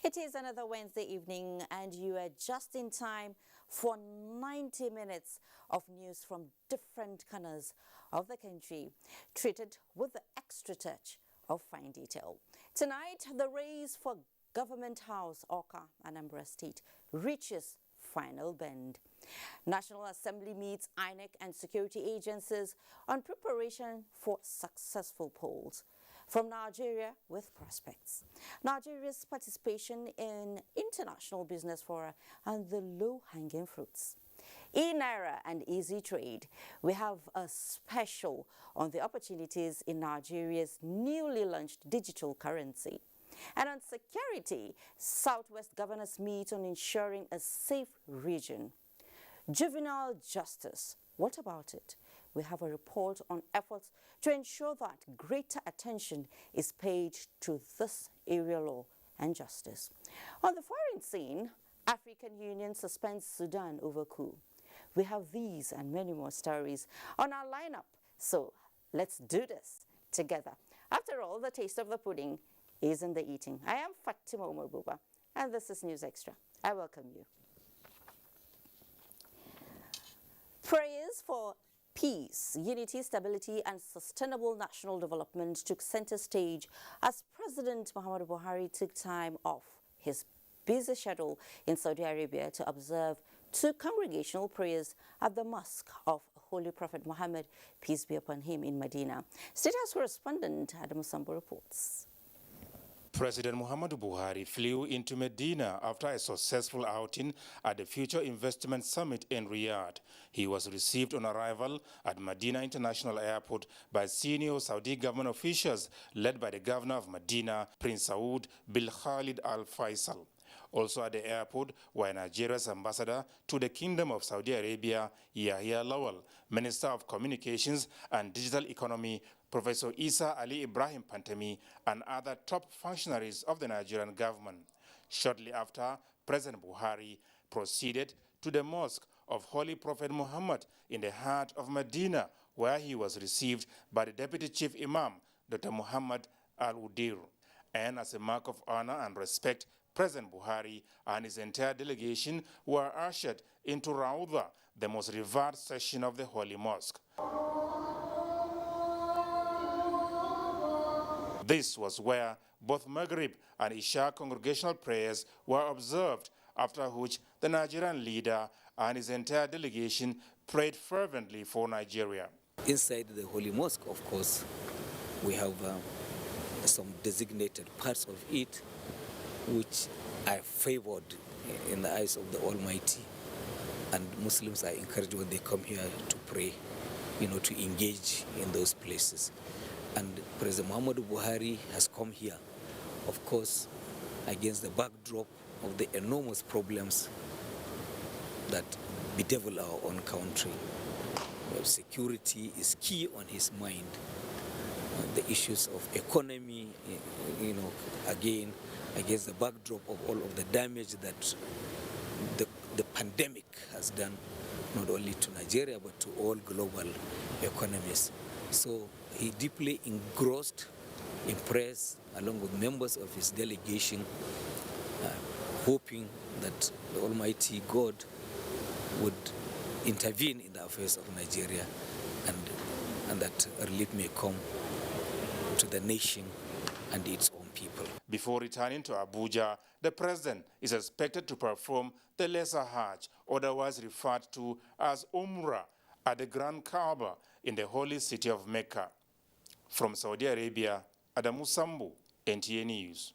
It is another Wednesday evening, and you are just in time for 90 minutes of news from different corners of the country, treated with the extra touch of fine detail. Tonight, the race for Government House, Oka, Anambra State, reaches final bend. National Assembly meets INEC and security agencies on preparation for successful polls. From Nigeria with prospects, Nigeria's participation in international business fora and the low-hanging fruits. E-Naira and easy trade. We have a special on the opportunities in Nigeria's newly launched digital currency. And on security, Southwest governors meet on ensuring a safe region. Juvenile justice. What about it? We have a report on efforts to ensure that greater attention is paid to this area law and justice. On the foreign scene, African Union suspends Sudan over coup. We have these and many more stories on our lineup, so let's do this together. After all, the taste of the pudding is in the eating. I am Fatima Umabuba, and this is News Extra. I welcome you. Prayers for peace, unity, stability, and sustainable national development took center stage as President Muhammadu Buhari took time off his busy schedule in Saudi Arabia to observe two congregational prayers at the Mosque of Holy Prophet Muhammad, peace be upon him, in Medina. State House correspondent Adam Sambo reports. President Muhammadu Buhari flew into Medina after a successful outing at the Future Investment Summit in Riyadh. He was received on arrival at Medina International Airport by senior Saudi government officials led by the governor of Medina, Prince Saud bin Khalid Al Faisal. Also at the airport were Nigeria's ambassador to the Kingdom of Saudi Arabia, Yahya Lawal, Minister of Communications and Digital Economy, Professor Isa Ali Ibrahim Pantami, and other top functionaries of the Nigerian government. Shortly after, President Buhari proceeded to the Mosque of Holy Prophet Muhammad in the heart of Medina, where he was received by the Deputy Chief Imam, Dr. Muhammad Al-Udir. And as a mark of honor and respect, President Buhari and his entire delegation were ushered into Rawda, the most revered section of the Holy Mosque. This was where both Maghrib and Isha congregational prayers were observed, after which the Nigerian leader and his entire delegation prayed fervently for Nigeria. Inside the Holy Mosque, of course, we have some designated parts of it which are favored in the eyes of the Almighty. And Muslims are encouraged when they come here to pray, to engage in those places. And President Muhammadu Buhari has come here, of course, against the backdrop of the enormous problems that bedevil our own country. Security is key on his mind. The issues of economy, again, against the backdrop of all of the damage that the pandemic has done, not only to Nigeria, but to all global economies. So he deeply engrossed, impressed, along with members of his delegation, hoping that the Almighty God would intervene in the affairs of Nigeria and that relief may come to the nation and its own people. Before returning to Abuja, the president is expected to perform the Lesser Hajj, otherwise referred to as Umrah, at the Grand Kaaba in the holy city of Mecca. From Saudi Arabia, Adamu Sambu, NTA News.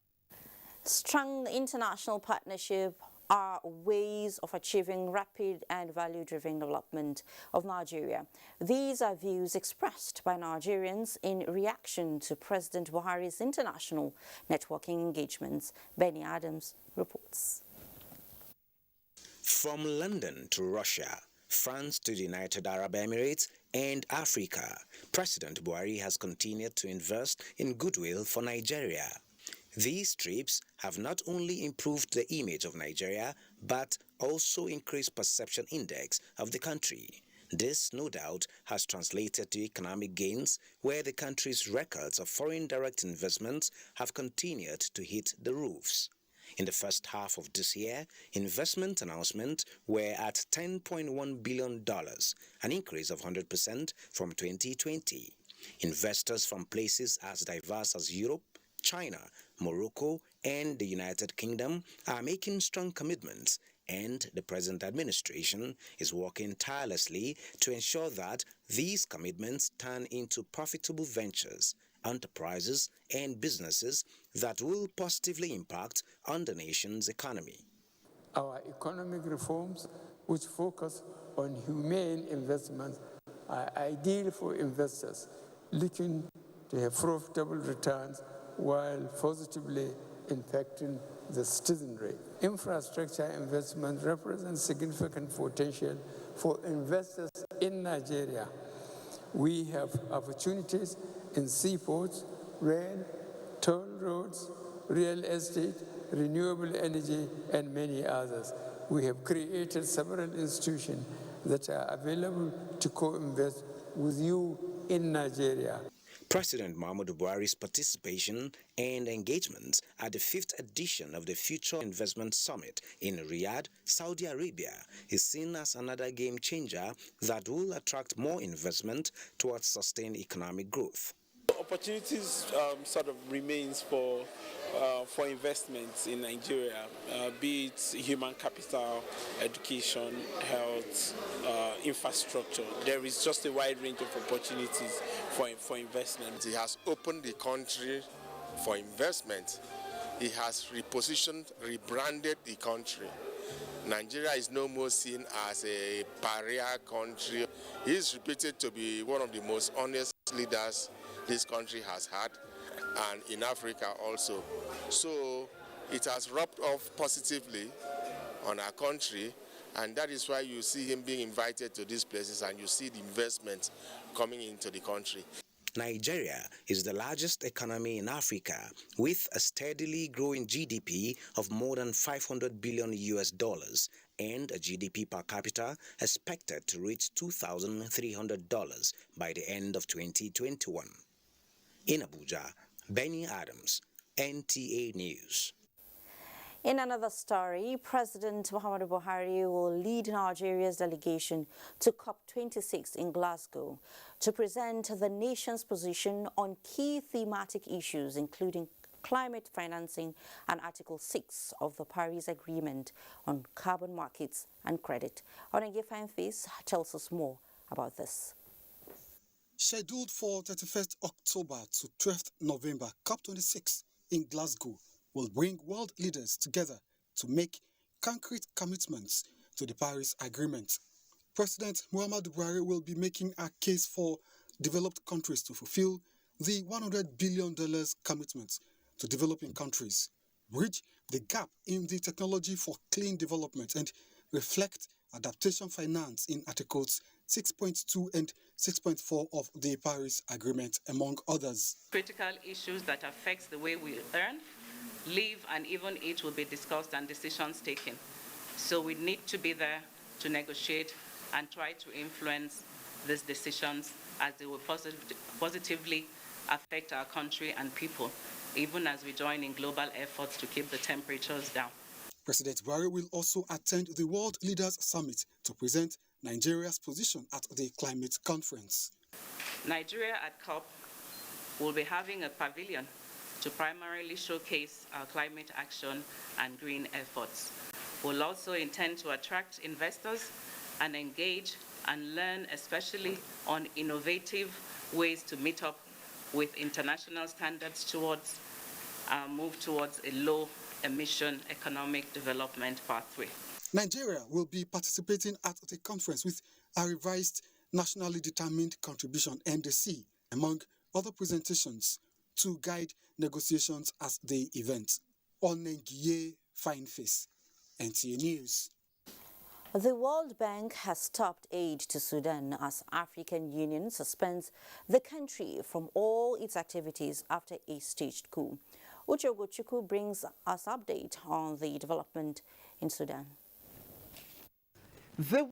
Strong international partnership are ways of achieving rapid and value-driven development of Nigeria. These are views expressed by Nigerians in reaction to President Buhari's international networking engagements. Benny Adams reports. From London to Russia, France to the United Arab Emirates and Africa, President Buhari has continued to invest in goodwill for Nigeria. These trips have not only improved the image of Nigeria, but also increased perception index of the country. This, no doubt, has translated to economic gains, where the country's records of foreign direct investments have continued to hit the roofs. In the first half of this year, investment announcements were at $10.1 billion, an increase of 100% from 2020. Investors from places as diverse as Europe, China, Morocco, and the United Kingdom are making strong commitments, and the present administration is working tirelessly to ensure that these commitments turn into profitable ventures, enterprises, and businesses that will positively impact on the nation's economy. Our economic reforms, which focus on humane investments, are ideal for investors looking to have profitable returns while positively impacting the citizenry. Infrastructure investment represents significant potential for investors in Nigeria. We have opportunities in seaports, rail, toll roads, real estate, renewable energy, and many others. We have created several institutions that are available to co-invest with you in Nigeria. President Muhammadu Buhari's participation and engagement at the 5th edition of the Future Investment Summit in Riyadh, Saudi Arabia, is seen as another game changer that will attract more investment towards sustained economic growth. Opportunities sort of remains for investments in Nigeria, be it human capital, education, health, infrastructure. There is just a wide range of opportunities for investment. He has opened the country for investment. He has repositioned, rebranded the country. Nigeria is no more seen as a pariah country. He is reputed to be one of the most honest leaders this country has had, and in Africa also. So it has rubbed off positively on our country, and that is why you see him being invited to these places and you see the investment coming into the country. Nigeria is the largest economy in Africa, with a steadily growing GDP of more than $500 billion and a GDP per capita expected to reach $2,300 by the end of 2021. In Abuja, Benny Adams, NTA News. In another story, President Muhammadu Buhari will lead Nigeria's delegation to COP26 in Glasgow to present the nation's position on key thematic issues, including climate financing and Article 6 of the Paris Agreement on carbon markets and credit. Onege Fanface tells us more about this. Scheduled for 31st October to 12th November, COP26 in Glasgow will bring world leaders together to make concrete commitments to the Paris Agreement. President Muhammadu Buhari will be making a case for developed countries to fulfill the $100 billion commitment to developing countries, bridge the gap in the technology for clean development, and reflect adaptation finance in Articles 6.2 and 6.4 of the Paris Agreement, among others. Critical issues that affect the way we earn, live, and even eat will be discussed and decisions taken. So we need to be there to negotiate and try to influence these decisions as they will positively affect our country and people, even as we join in global efforts to keep the temperatures down. President Buhari will also attend the World Leaders Summit to present Nigeria's position at the climate conference. Nigeria at COP will be having a pavilion to primarily showcase our climate action and green efforts. We'll also intend to attract investors and engage and learn, especially on innovative ways to meet up with international standards towards move towards a low-emission economic development pathway. Nigeria will be participating at the conference with a revised nationally determined contribution, NDC, among other presentations to guide negotiations at the event. Onengiye Fineface, NTA News. The World Bank has stopped aid to Sudan as African Union suspends the country from all its activities after a staged coup. Uche Ogochukwu brings us update on the development in Sudan. The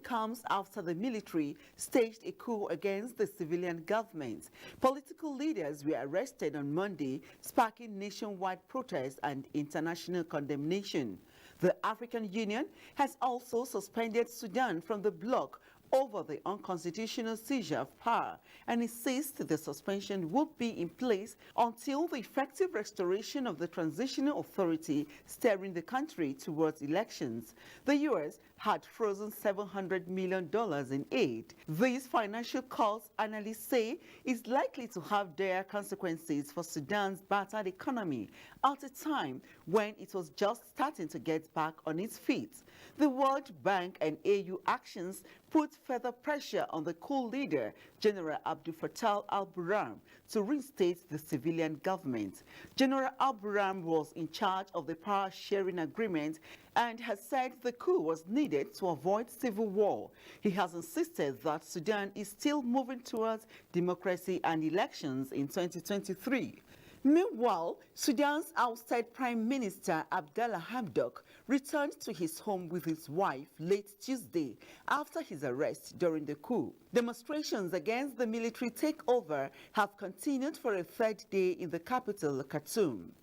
Comes after the military staged a coup against the civilian government. Political leaders were arrested on Monday, sparking nationwide protests and international condemnation. The African Union has also suspended Sudan from the bloc over the unconstitutional seizure of power and insisted the suspension would be in place until the effective restoration of the transitional authority steering the country towards elections. The U.S. had frozen $700 million in aid. These financial cuts, analysts say, is likely to have dire consequences for Sudan's battered economy at a time when it was just starting to get back on its feet. The World Bank and AU actions put further pressure on the coup leader, General Abdel Fattah al-Burhan, to reinstate the civilian government. General al-Burhan was in charge of the power-sharing agreement and has said the coup was needed to avoid civil war. He has insisted that Sudan is still moving towards democracy and elections in 2023. Meanwhile, Sudan's ousted Prime Minister Abdallah Hamdok returned to his home with his wife late Tuesday after his arrest during the coup. Demonstrations against the military takeover have continued for a third day in the capital, Khartoum.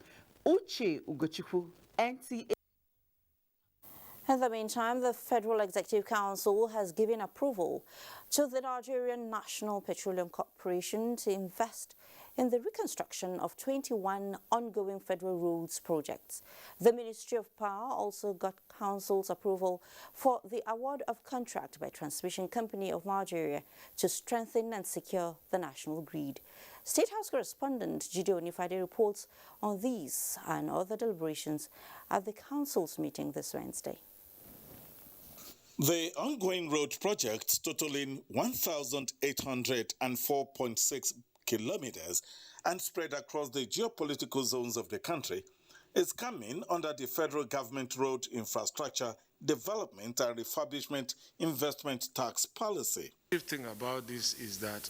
Uche Ugochukwu, NTA. In the meantime, the Federal Executive Council has given approval to the Nigerian National Petroleum Corporation to invest in the reconstruction of 21 ongoing federal roads projects. The Ministry of Power also got Council's approval for the award of contract by Transmission Company of Nigeria to strengthen and secure the national grid. State House correspondent Jide Onifade reports on these and other deliberations at the Council's meeting this Wednesday. The ongoing road project, totaling 1,804.6 kilometers and spread across the geopolitical zones of the country, is coming under the federal government Road Infrastructure Development and Refurbishment Investment Tax Policy. The thing about this is that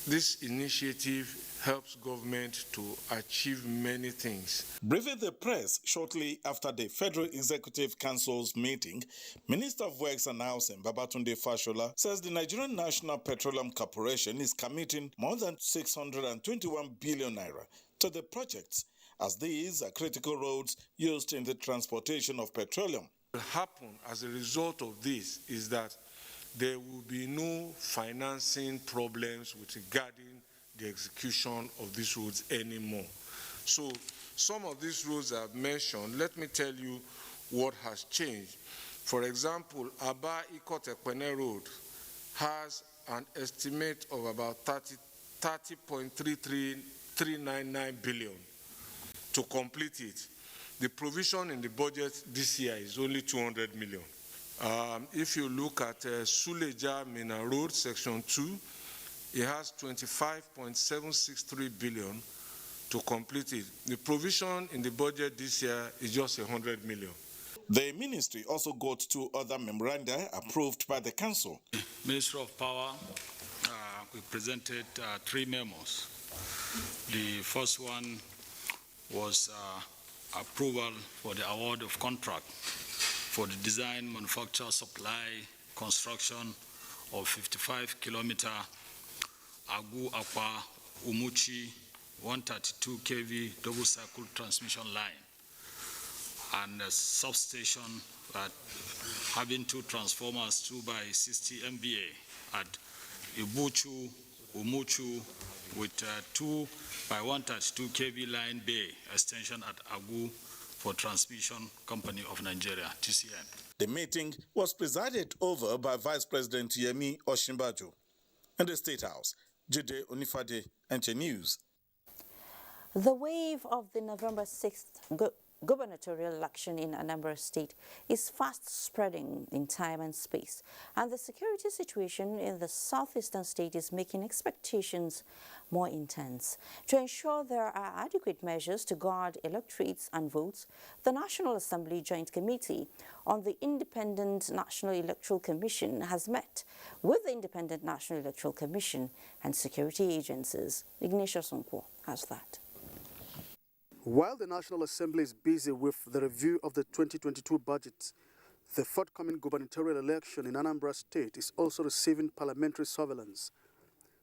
this initiative helps government to achieve many things. Briefing the press shortly after the Federal Executive Council's meeting, Minister of Works and Housing Babatunde Fashola says the Nigerian National Petroleum Corporation is committing more than 621 billion naira to the projects, as these are critical roads used in the transportation of petroleum. What will happen as a result of this is that there will be no financing problems with regarding the execution of these roads anymore. So some of these roads I've mentioned, let me tell you what has changed. For example, Aba-Ikot-Ekpene Road has an estimate of about 30.399 billion to complete it. The provision in the budget this year is only 200 million. If you look at Suleja-Mina Road, Section 2, it has 25.763 billion to complete it. The provision in the budget this year is just 100 million. The ministry also got two other memoranda approved by the council. Ministry of Power, we presented three memos. The first one was approval for the award of contract for the design, manufacture, supply, construction of 55-kilometer Agu-Akwa Umuchi 132 kV double cycle transmission line and a substation having two transformers 2 by 60 MVA at Ibuchu, Umuchu with 2 by 132 kV line bay extension at Agu for Transmission Company of Nigeria, TCN. The meeting was presided over by Vice President Yemi Osinbajo. In the State House, Jide Onifade, NTA News. The wave of the November 6th gubernatorial election in Anambra State is fast spreading in time and space, and the security situation in the southeastern state is making expectations more intense. To ensure there are adequate measures to guard electorates and votes, the National Assembly Joint Committee on the Independent National Electoral Commission has met with the Independent National Electoral Commission and security agencies. Ignatius Onkwo has that. While the National Assembly is busy with the review of the 2022 budget, The forthcoming gubernatorial election in Anambra State is also receiving parliamentary surveillance.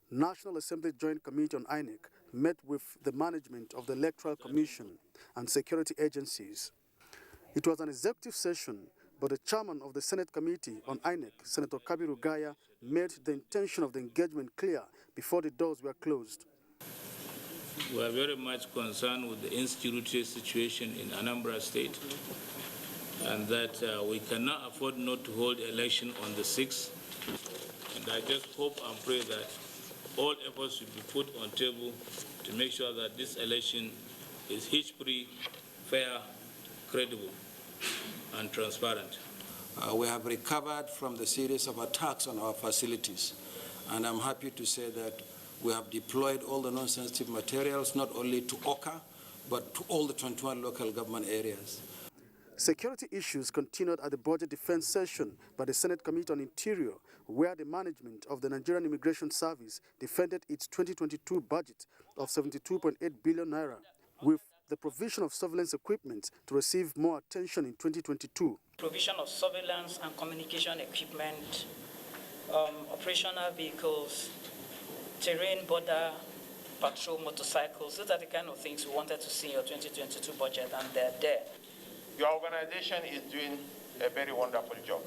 National Assembly Joint Committee on INEC met with the management of the Electoral Commission and security agencies. It was an executive session, but the chairman of the Senate Committee on INEC, Senator Kabiru Gaya, made the intention of the engagement clear before the doors were closed. We are very much concerned with the insecurity situation in Anambra State, and that we cannot afford not to hold election on the 6th. And I just hope and pray that all efforts should be put on table to make sure that this election is hitch-free, fair, credible, and transparent. We have recovered from the series of attacks on our facilities, and I'm happy to say that we have deployed all the non-sensitive materials, not only to Oka, but to all the 21 local government areas. Security issues continued at the budget defense session by the Senate Committee on Interior, where the management of the Nigerian Immigration Service defended its 2022 budget of 72.8 billion naira, with the provision of surveillance equipment to receive more attention in 2022. Provision of surveillance and communication equipment, operational vehicles, terrain border patrol motorcycles. Those are the kind of things we wanted to see in your 2022 budget, and they're there. Your organization is doing a very wonderful job.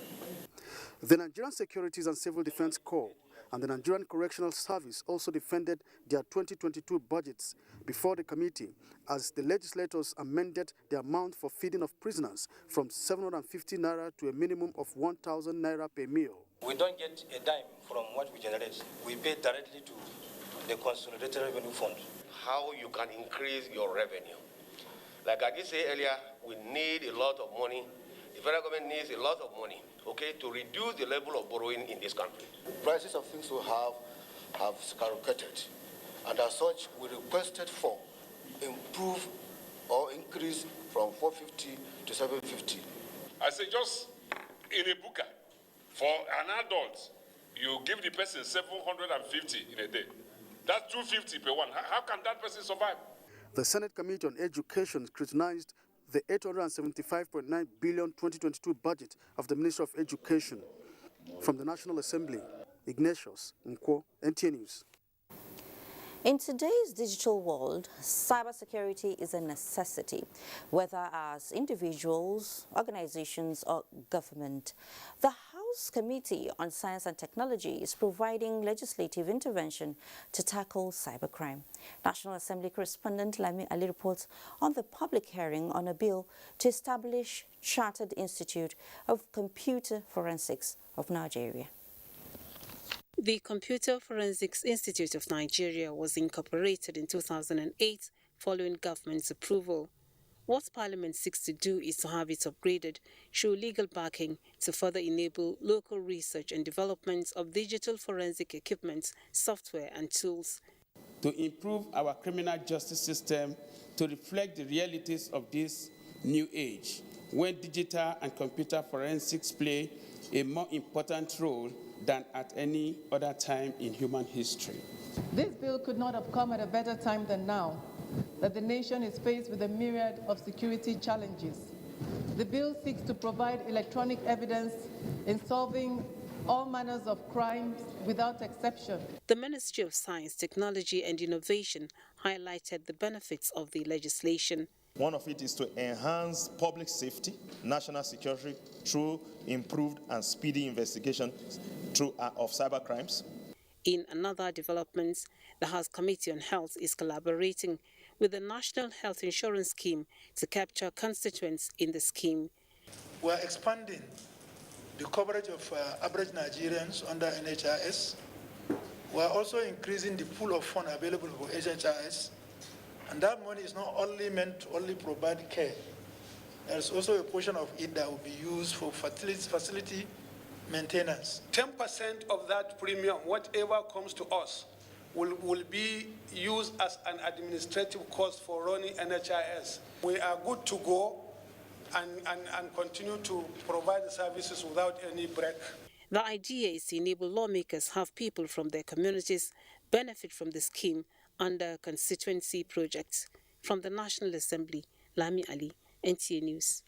The Nigerian Securities and Civil Defense Corps and the Nigerian Correctional Service also defended their 2022 budgets before the committee as the legislators amended the amount for feeding of prisoners from 750 naira to a minimum of 1,000 naira per meal. We don't get a dime from what we generate. We pay directly to the Consolidated Revenue Fund. How you can increase your revenue. Like I did say earlier, we need a lot of money. The federal government needs a lot of money, okay, to reduce the level of borrowing in this country. Prices of things we have skyrocketed, and as such, we requested for improve or increase from 450 to 750. I say just in a booker, for an adult, you give the person 750 in a day. That's 250 per one. How can that person survive? The Senate Committee on Education scrutinized the 875.9 billion 2022 budget of the Ministry of Education. From the National Assembly, Ignatius Nkwo, NTA News. In today's digital world, cybersecurity is a necessity, whether as individuals, organizations, or government. The House Committee on Science and Technology is providing legislative intervention to tackle cybercrime. National Assembly correspondent Lami Ali reports on the public hearing on a bill to establish Chartered Institute of Computer Forensics of Nigeria. The Computer Forensics Institute of Nigeria was incorporated in 2008 following government's approval. What Parliament seeks to do is to have it upgraded, show legal backing to further enable local research and development of digital forensic equipment, software and tools. To improve our criminal justice system to reflect the realities of this new age, when digital and computer forensics play a more important role than at any other time in human history. This bill could not have come at a better time than now, that the nation is faced with a myriad of security challenges. The bill seeks to provide electronic evidence in solving all manners of crimes without exception. The Ministry of Science, Technology and Innovation highlighted the benefits of the legislation. One of it is to enhance public safety, national security through improved and speedy investigation of cybercrimes. In another development, the House Committee on Health is collaborating with the National Health Insurance Scheme to capture constituents in the scheme. We are expanding the coverage of average Nigerians under NHIS. We are also increasing the pool of funds available for NHIS. And that money is not only meant to only provide care. There's also a portion of it that will be used for facility maintenance. 10% of that premium, whatever comes to us, will be used as an administrative cost for running NHIS. We are good to go and continue to provide the services without any break. The idea is to enable lawmakers have people from their communities benefit from the scheme under constituency projects. From the National Assembly, Lami Ali, NTA News.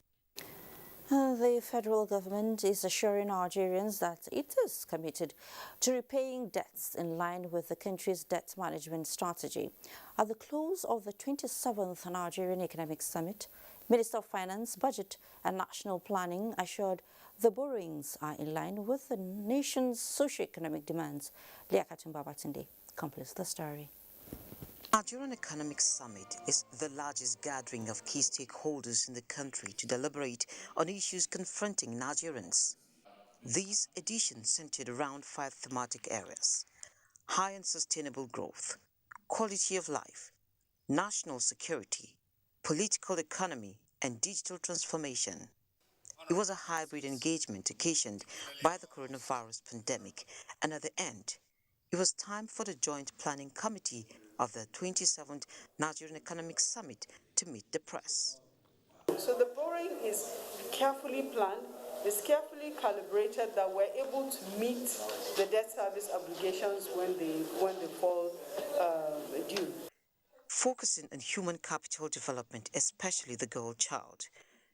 The federal government is assuring Nigerians that it is committed to repaying debts in line with the country's debt management strategy. At the close of the 27th Nigerian Economic Summit, Minister of Finance, Budget and National Planning assured the borrowings are in line with the nation's socio-economic demands. Liakatin Babatunde completes the story. Nigerian Economic Summit is the largest gathering of key stakeholders in the country to deliberate on issues confronting Nigerians. These editions centered around 5 thematic areas: high and sustainable growth, quality of life, national security, political economy, and digital transformation. It was a hybrid engagement occasioned by the coronavirus pandemic, and at the end, it was time for the Joint Planning Committee of the 27th Nigerian Economic Summit to meet the press. So the borrowing is carefully planned, is carefully calibrated that we're able to meet the debt service obligations when they fall due. Focusing on human capital development, especially the girl child,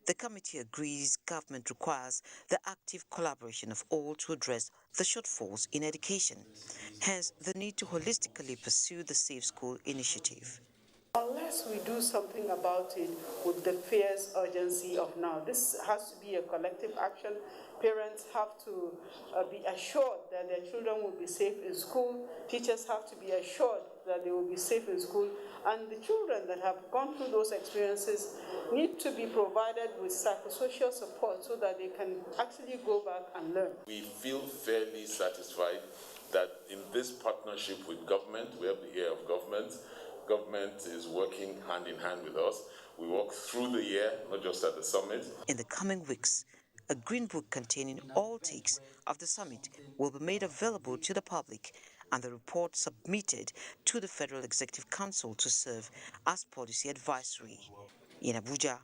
the committee agrees government requires the active collaboration of all to address the shortfalls in education, hence the need to holistically pursue the Safe School initiative. Unless we do something about it with the fierce urgency of now, this has to be a collective action. Parents have to be assured that their children will be safe in school. Teachers have to be assured that they will be safe in school. And the children that have gone through those experiences need to be provided with psychosocial support so that they can actually go back and learn. We feel fairly satisfied that in this partnership with government, we have the ear of government. Government is working hand in hand with us. We walk through the year, not just at the summit. In the coming weeks, a green book containing all takes of the summit will be made available to the public and the report submitted to the Federal Executive Council to serve as policy advisory. In Abuja,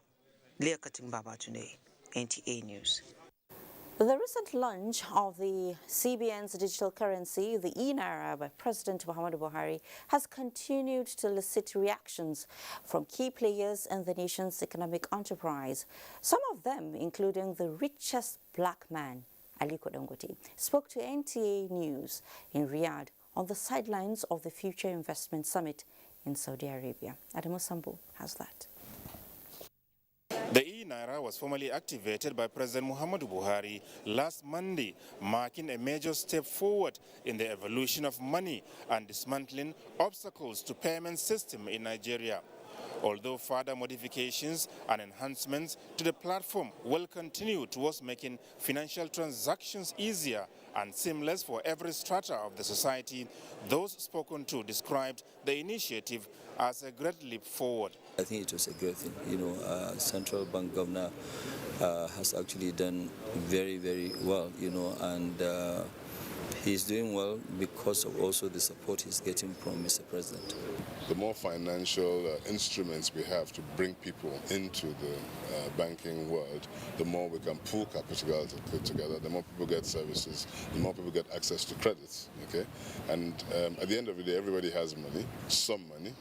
Liakatin Babatunde, NTA News. The recent launch of the CBN's digital currency, the e-Naira, by President Muhammadu Buhari has continued to elicit reactions from key players in the nation's economic enterprise. Some of them, including the richest black man, Aliko Dangote, spoke to NTA News in Riyadh on the sidelines of the Future Investment Summit in Saudi Arabia. Adamu Sambu has that. The e-Naira was formally activated by President Muhammadu Buhari last Monday, marking a major step forward in the evolution of money and dismantling obstacles to payment system in Nigeria. Although further modifications and enhancements to the platform will continue towards making financial transactions easier and seamless for every strata of the society, those spoken to described the initiative as a great leap forward. I think it was a great thing. You know, Central Bank Governor has actually done very, very well, you know, and he's doing well because of also the support he's getting from Mr. President. The more financial instruments we have to bring people into the banking world, the more we can pool capital together, the more people get services, the more people get access to credits, okay? And at the end of the day, everybody has money, some money,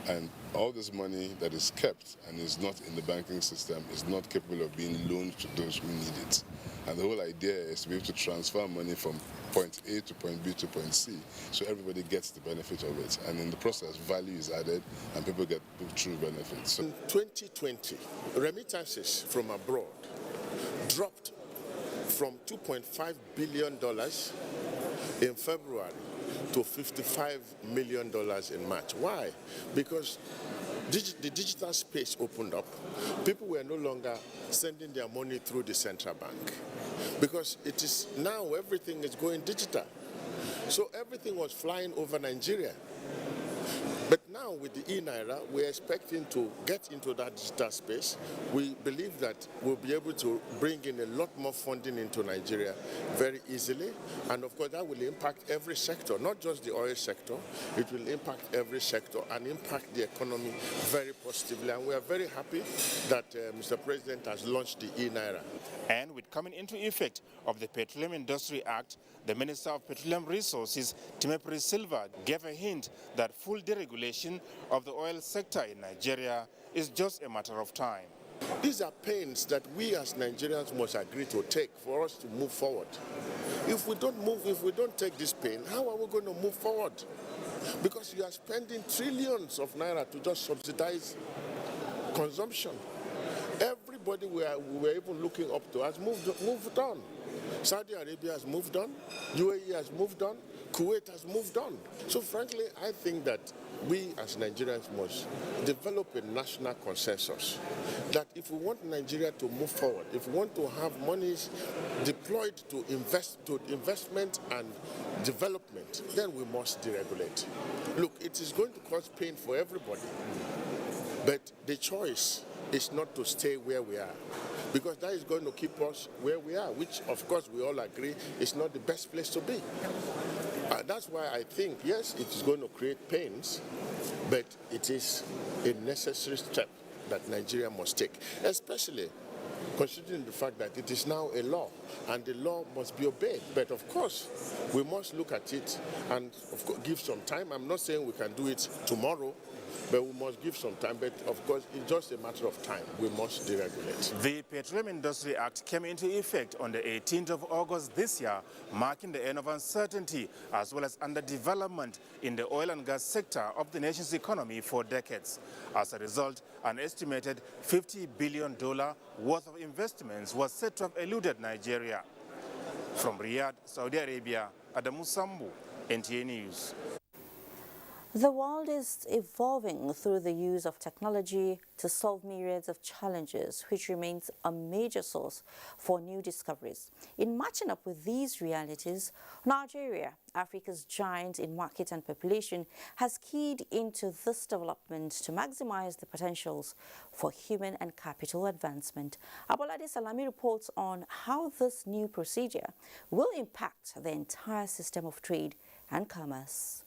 and all this money that is kept and is not in the banking system is not capable of being loaned to those who need it. And the whole idea is to be able to transfer money from point A to point B to point C, so everybody gets the benefit of it. And in the process, value is added and people get true benefits. So in 2020, remittances from abroad dropped from $2.5 billion in February to $55 million in March. Why? Because the digital space opened up. People were no longer sending their money through the central bank because it is now everything is going digital. So everything was flying over Nigeria. But now with the e-Naira, we're expecting to get into that digital space. We believe that we'll be able to bring in a lot more funding into Nigeria very easily. And of course, that will impact every sector, not just the oil sector. It will impact every sector and impact the economy very positively. And we are very happy that Mr. President has launched the e-Naira. And with coming into effect of the Petroleum Industry Act, the Minister of Petroleum Resources, Timothy Silva, gave a hint that full deregulation of the oil sector in Nigeria is just a matter of time. These are pains that we as Nigerians must agree to take for us to move forward. If we don't take this pain, how are we going to move forward? Because you are spending trillions of naira to just subsidize consumption. Everybody we were even looking up to has moved on. Saudi Arabia has moved on, UAE has moved on, Kuwait has moved on. So frankly, I think that we as Nigerians must develop a national consensus that if we want Nigeria to move forward, if we want to have monies deployed to investment and development, then we must deregulate. Look, it is going to cause pain for everybody, but the choice is not to stay where we are, because that is going to keep us where we are, which of course we all agree is not the best place to be. That's why I think, yes, it is going to create pains, but it is a necessary step that Nigeria must take, especially considering the fact that it is now a law and the law must be obeyed. But of course, we must look at it and of course, give some time. I'm not saying we can do it tomorrow, but we must give some time. But of course, it's just a matter of time. We must deregulate. The Petroleum Industry Act came into effect on the 18th of August this year, marking the end of uncertainty as well as underdevelopment in the oil and gas sector of the nation's economy for decades. As a result, an estimated $50 billion worth of investments was said to have eluded Nigeria. From Riyadh, Saudi Arabia, Adamu Sambu, NTA News. The world is evolving through the use of technology to solve myriads of challenges, which remains a major source for new discoveries. In matching up with these realities, Nigeria, Africa's giant in market and population, has keyed into this development to maximize the potentials for human and capital advancement. Abolade Salami reports on how this new procedure will impact the entire system of trade and commerce.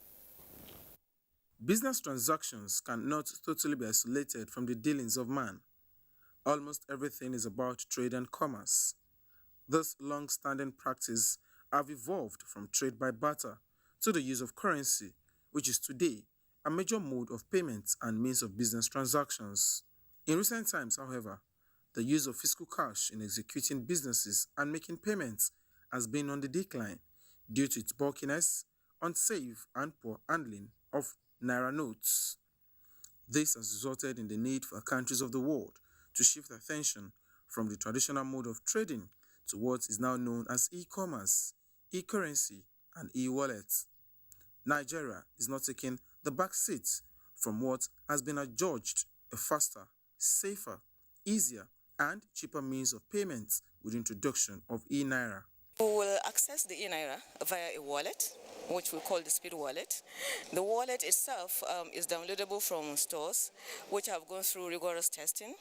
Business transactions cannot totally be isolated from the dealings of man. Almost everything is about trade and commerce. This long-standing practice have evolved from trade by barter to the use of currency, which is today a major mode of payment and means of business transactions. In recent times, however, the use of physical cash in executing businesses and making payments has been on the decline due to its bulkiness, unsafe and poor handling of Naira notes. This has resulted in the need for countries of the world to shift attention from the traditional mode of trading to what is now known as e-commerce, e-currency, and e-wallet. Nigeria is not taking the back seat from what has been adjudged a faster, safer, easier, and cheaper means of payment with the introduction of e-Naira. We will access the e-Naira via a wallet, which we call the Speed Wallet. The wallet itself is downloadable from stores, which have gone through rigorous testing.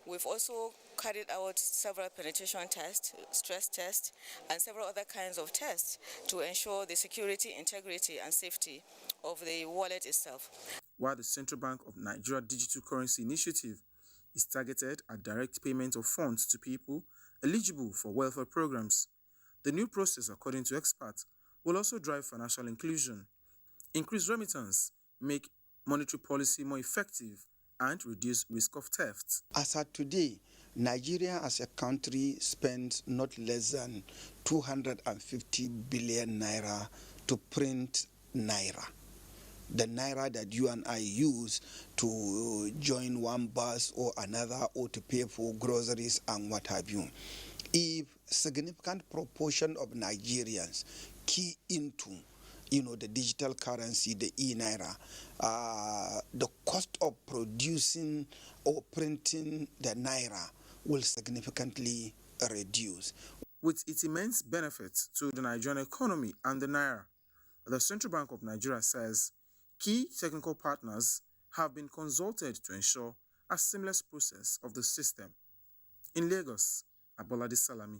We've also carried out several penetration tests, stress tests, and several other kinds of tests to ensure the security, integrity, and safety of the wallet itself. While the Central Bank of Nigeria Digital Currency Initiative is targeted at direct payment of funds to people eligible for welfare programs, the new process, according to experts, will also drive financial inclusion, increase remittance, make monetary policy more effective, and reduce risk of theft. As at today, Nigeria as a country spends not less than 250 billion naira to print naira. The naira that you and I use to join one bus or another or to pay for groceries and what have you. If significant proportion of Nigerians key into the digital currency, the e-Naira, the cost of producing or printing the Naira will significantly reduce. With its immense benefits to the Nigerian economy and the Naira, the Central Bank of Nigeria says key technical partners have been consulted to ensure a seamless process of the system. In Lagos, Abolade Salami,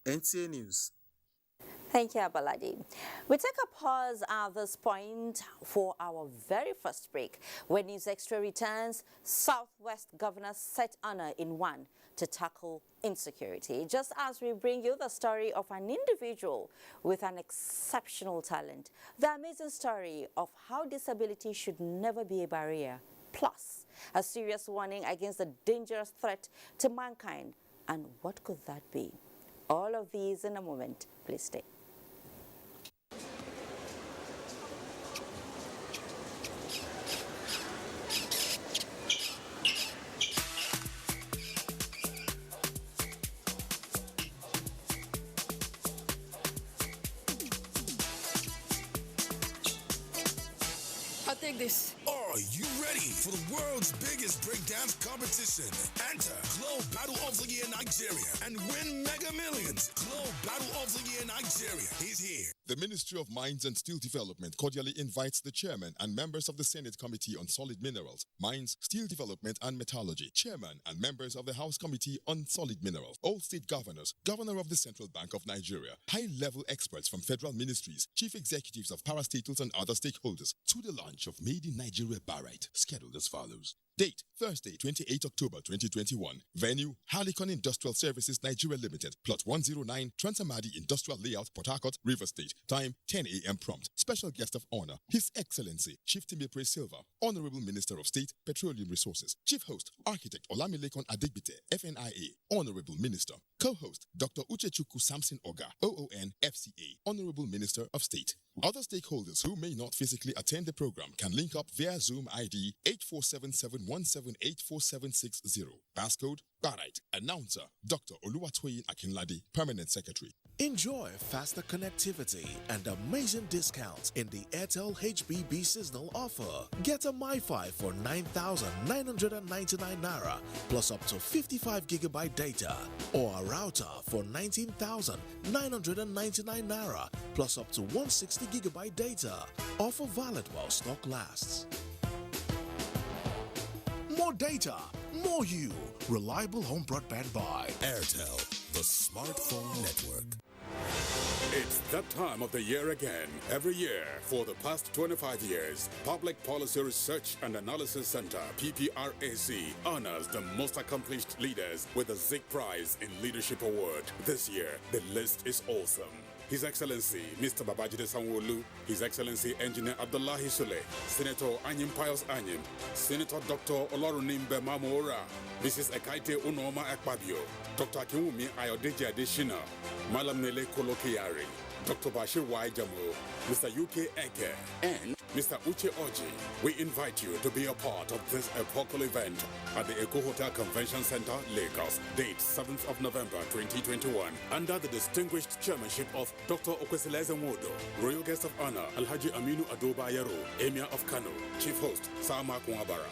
NTA News. Thank you, Abolade. We take a pause at this point for our very first break. When News Extra returns, Southwest governors set honor in one to tackle insecurity. Just as we bring you the story of an individual with an exceptional talent, the amazing story of how disability should never be a barrier plus a serious warning against a dangerous threat to mankind. And what could that be? All of these in a moment. Please stay. I'll take this. Are you ready for the world's biggest breakdance competition? Enter Globe Battle of the Year Nigeria and win Mega Millions. Globe Battle of the Year Nigeria is here. The Ministry of Mines and Steel Development cordially invites the Chairman and members of the Senate Committee on Solid Minerals, Mines, Steel Development and Metallurgy, Chairman and members of the House Committee on Solid Minerals, all state governors, Governor of the Central Bank of Nigeria, high-level experts from federal ministries, chief executives of parastatals and other stakeholders to the launch of Made in Nigeria Barite, scheduled as follows. Date, Thursday, 28 October 2021. Venue, Harlicon Industrial Services Nigeria Limited, Plot 109, Transamadi Industrial Layout, Port Harcourt, River State. Time, 10 a.m. prompt. Special guest of honor, His Excellency, Chief Timothy Silva, Honorable Minister of State, Petroleum Resources. Chief host, Architect Olamilekon Adegbite, FNIA, Honorable Minister. Co-host, Dr. Uchechukwu Samson Oga, OON, FCA, Honorable Minister of State. Other stakeholders who may not physically attend the program can link up via Zoom ID 8477178470. Passcode Barite. Announcer Dr. Oluwatoyin Akinlade, Permanent Secretary. Enjoy faster connectivity and amazing discounts in the Airtel HBB seasonal offer. Get a MiFi for 9,999 Naira plus up to 55 GB data, or a router for 19,999 Naira plus up to 160 GB data. Offer valid while stock lasts. More data, more you. Reliable home broadband by Airtel, the smartphone network. It's that time of the year again. Every year, for the past 25 years, Public Policy Research and Analysis Center, PPRAC, honors the most accomplished leaders with the Zik Prize in Leadership Award. This year, the list is awesome. His Excellency Mr. Babajide Sanwo-Olu, His Excellency Engineer Abdullahi Sule, Senator Anyim Pius Anyim, Senator Dr. Olorunimbe Mamora, Mrs. Ekaite Unoma Ekpabio, Dr. Akinwumi Ayodeji Adeshina, Malam Nele Kolokiyari, Dr. Bashir Y. Jamo, Mr. UK Eke, and Mr. Uche Oji. We invite you to be a part of this epochal event at the Eco Hotel Convention Center, Lagos. Date 7th of November 2021. Under the distinguished chairmanship of Dr. Okwesileze Nwodo, Royal Guest of Honor Alhaji Aminu Ado Bayero, Emir of Kano, Chief Host Sama Kwabara.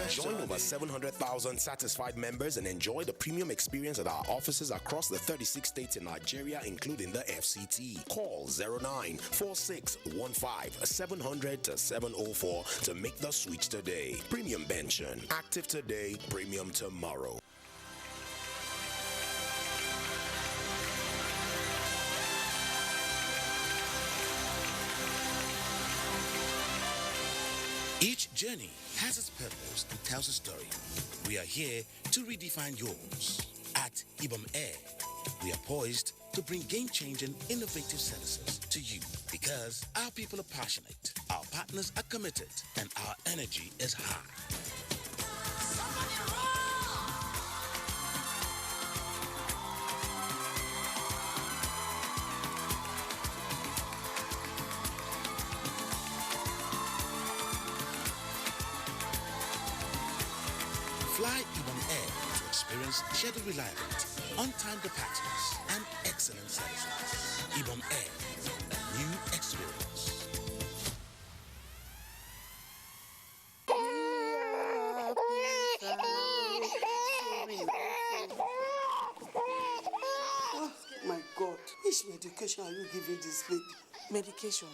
Join over 700,000 satisfied members and enjoy the premium experience at our offices across the 36 states in Nigeria, including the FCT. Call 094615-700-704 to make the switch today. Premium pension. Active today, premium tomorrow. Each journey has its purpose and tells a story. We are here to redefine yours. At Ibom Air, we are poised to bring game-changing, innovative services to you because our people are passionate, our partners are committed, and our energy is high. Fly Ibom Air to experience schedule reliability, on-time departures, and excellent services. Ibom Air, a new experience. Which medication are you giving this baby? Medication?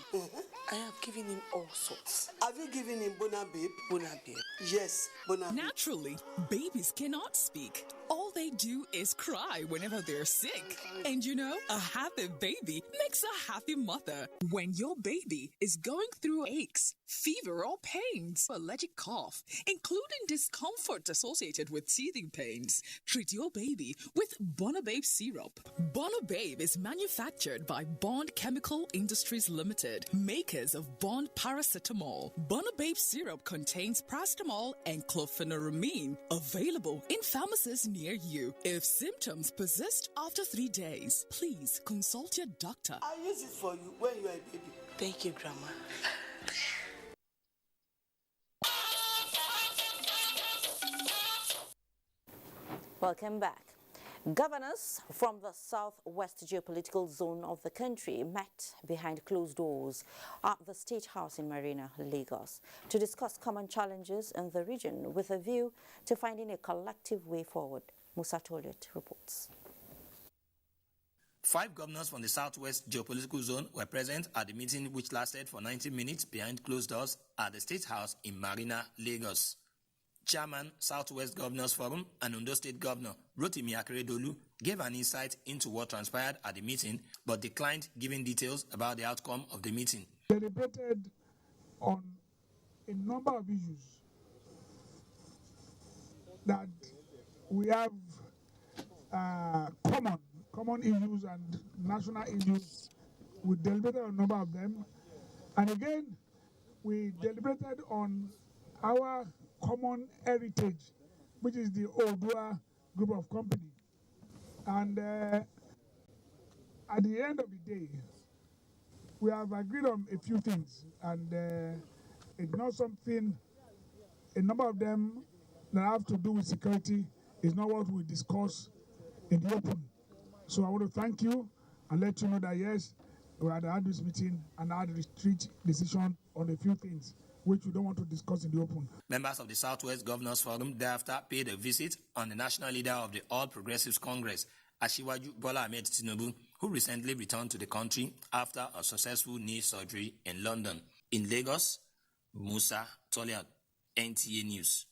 I have given him all sorts. Have you given him Bona Babe? Bona Babe? Yes, Bona Babe. Naturally, babies cannot speak. All they do is cry whenever they're sick. And you know, a happy baby makes a happy mother. When your baby is going through aches, fever or pains, allergic cough, including discomfort associated with teething pains, treat your baby with Bona Babe syrup. Bona Babe is manufactured by Bond Chemical Industries Limited, makers of Bond Paracetamol. Bona Babe syrup contains paracetamol and chlorpheniramine, available in pharmacies near you. If symptoms persist after 3 days, please consult your doctor. I'll use it for you when you are a baby. Thank you, Grandma. Welcome back. Governors from the southwest geopolitical zone of the country met behind closed doors at the State House in Marina, Lagos, to discuss common challenges in the region with a view to finding a collective way forward. Musa Toliet reports. 5 governors from the southwest geopolitical zone were present at the meeting, which lasted for 90 minutes behind closed doors at the State House in Marina, Lagos. Chairman, Southwest Governors Forum and Ondo State Governor Rotimi Akeredolu gave an insight into what transpired at the meeting, but declined giving details about the outcome of the meeting. Deliberated on a number of issues that we have common issues and national issues. We deliberated on a number of them, and again we deliberated on our common heritage, which is the Odua group of company. And at the end of the day, we have agreed on a few things, and it's not something, a number of them that have to do with security is not what we discuss in the open. So I want to thank you and let you know that yes, we had this meeting and had a retreat decision on a few things which we don't want to discuss in the open. Members of the Southwest Governors Forum thereafter paid a visit on the national leader of the All Progressives Congress, Asiwaju Bola Ahmed Tinubu, who recently returned to the country after a successful knee surgery in London. In Lagos, Musa Toliat, NTA News.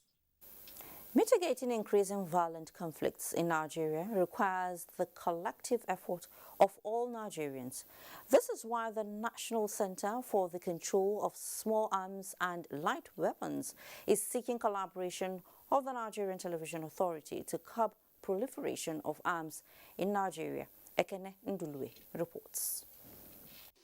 Mitigating increasing violent conflicts in Nigeria requires the collective effort of all Nigerians. This is why the National Center for the Control of Small Arms and Light Weapons is seeking collaboration of the Nigerian Television Authority to curb proliferation of arms in Nigeria. Ekene Ndulwe reports.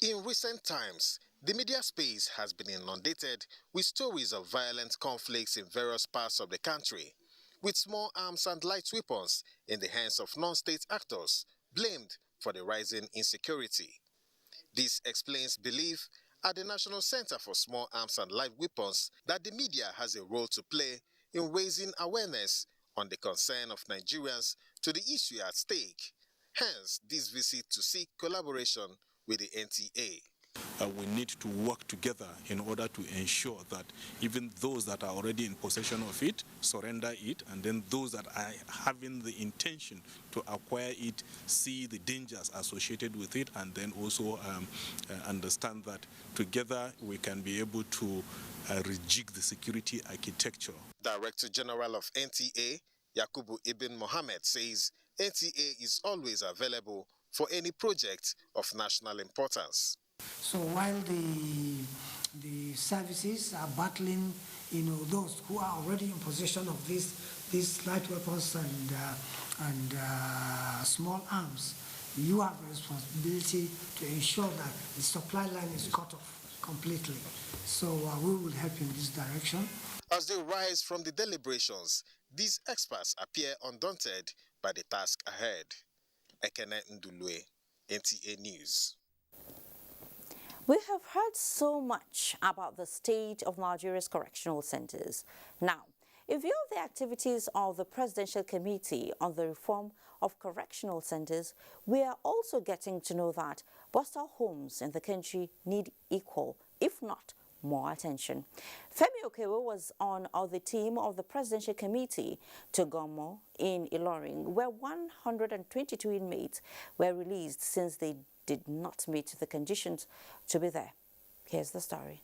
In recent times, the media space has been inundated with stories of violent conflicts in various parts of the country, with small arms and light weapons in the hands of non-state actors blamed for the rising insecurity. This explains belief at the National Center for Small Arms and Light Weapons that the media has a role to play in raising awareness on the concern of Nigerians to the issue at stake. Hence, this visit to seek collaboration with the NTA. We need to work together in order to ensure that even those that are already in possession of it surrender it, and then those that are having the intention to acquire it see the dangers associated with it, and then also understand that together we can be able to rejig the security architecture. Director General of NTA, Yakubu Ibn Mohammed, says NTA is always available for any project of national importance. So while the services are battling, those who are already in possession of these light weapons and small arms, you have a responsibility to ensure that the supply line is cut off completely. So we will help in this direction. As they rise from the deliberations, these experts appear undaunted by the task ahead. Ekene Ndulwe, NTA News. We have heard so much about the state of Nigeria's correctional centers. Now, in view of the activities of the Presidential Committee on the Reform of Correctional Centers, we are also getting to know that Bostal homes in the country need equal, if not more attention. Femi Okewo was on the team of the Presidential Committee to Gomo in Ilorin, where 122 inmates were released since they did not meet the conditions to be there. Here's the story.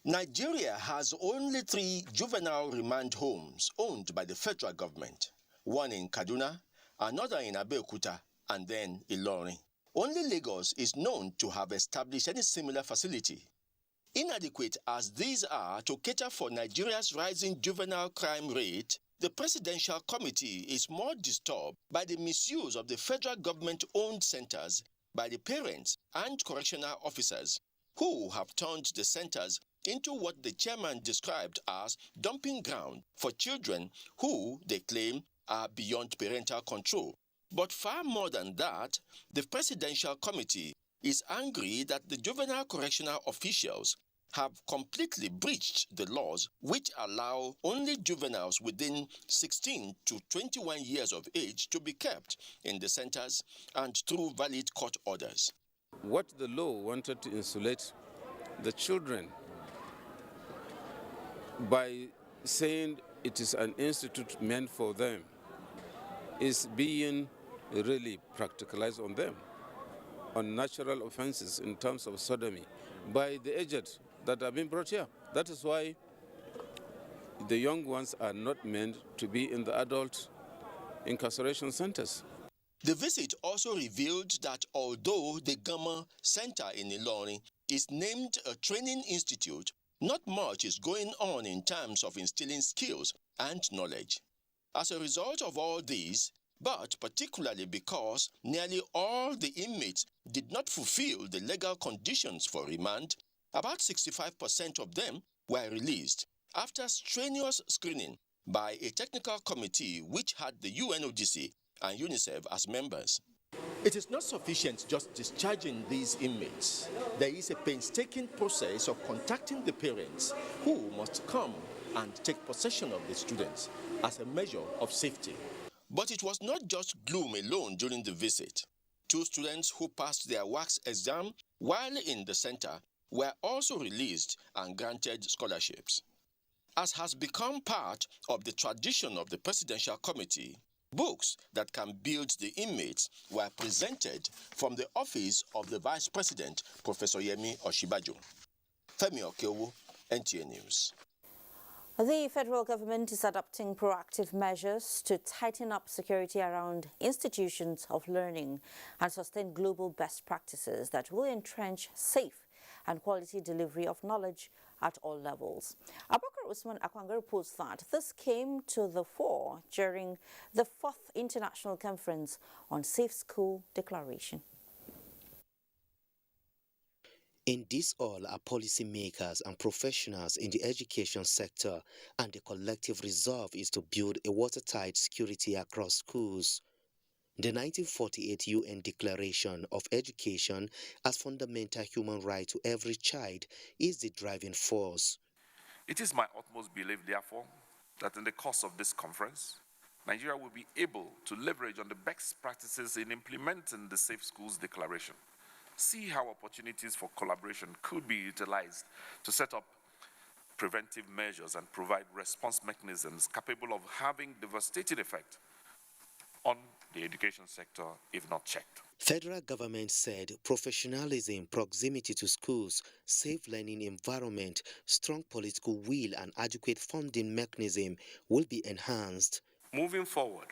Nigeria has only 3 juvenile remand homes owned by the federal government, one in Kaduna, another in Abeokuta, and then Ilorin. Only Lagos is known to have established any similar facility. Inadequate as these are to cater for Nigeria's rising juvenile crime rate, the Presidential Committee is more disturbed by the misuse of the federal government-owned centers by the parents and correctional officers, who have turned the centers into what the chairman described as dumping ground for children who, they claim, are beyond parental control. But far more than that, the Presidential Committee is angry that the juvenile correctional officials have completely breached the laws which allow only juveniles within 16 to 21 years of age to be kept in the centers and through valid court orders. What the law wanted to insulate the children by saying it is an institute meant for them is being really practicalized on them, on natural offenses in terms of sodomy by the aged that have been brought here. That is why the young ones are not meant to be in the adult incarceration centers. The visit also revealed that although the Gama Center in Ilorin is named a training institute, not much is going on in terms of instilling skills and knowledge. As a result of all these, but particularly because nearly all the inmates did not fulfill the legal conditions for remand, about 65% of them were released after strenuous screening by a technical committee which had the UNODC and UNICEF as members. It is not sufficient just discharging these inmates. There is a painstaking process of contacting the parents who must come and take possession of the students as a measure of safety. But it was not just gloom alone during the visit. 2 students who passed their wax exam while in the center were also released and granted scholarships. As has become part of the tradition of the Presidential Committee, books that can build the inmates were presented from the office of the Vice President, Professor Yemi Oshibajo. Femi Okeowo, NTA News. The federal government is adopting proactive measures to tighten up security around institutions of learning and sustain global best practices that will entrench safe and quality delivery of knowledge at all levels. Abubakar Usman Akwanga reports that this came to the fore during the 4th International Conference on Safe School Declaration. In this all are policymakers and professionals in the education sector, and the collective resolve is to build a watertight security across schools. The 1948 UN Declaration of Education as fundamental human right to every child is the driving force. It is my utmost belief, therefore, that in the course of this conference, Nigeria will be able to leverage on the best practices in implementing the Safe Schools Declaration, see how opportunities for collaboration could be utilized to set up preventive measures and provide response mechanisms capable of having devastating effect on the education sector if not checked. Federal government said professionalism, proximity to schools, safe learning environment, strong political will and adequate funding mechanism will be enhanced. Moving forward,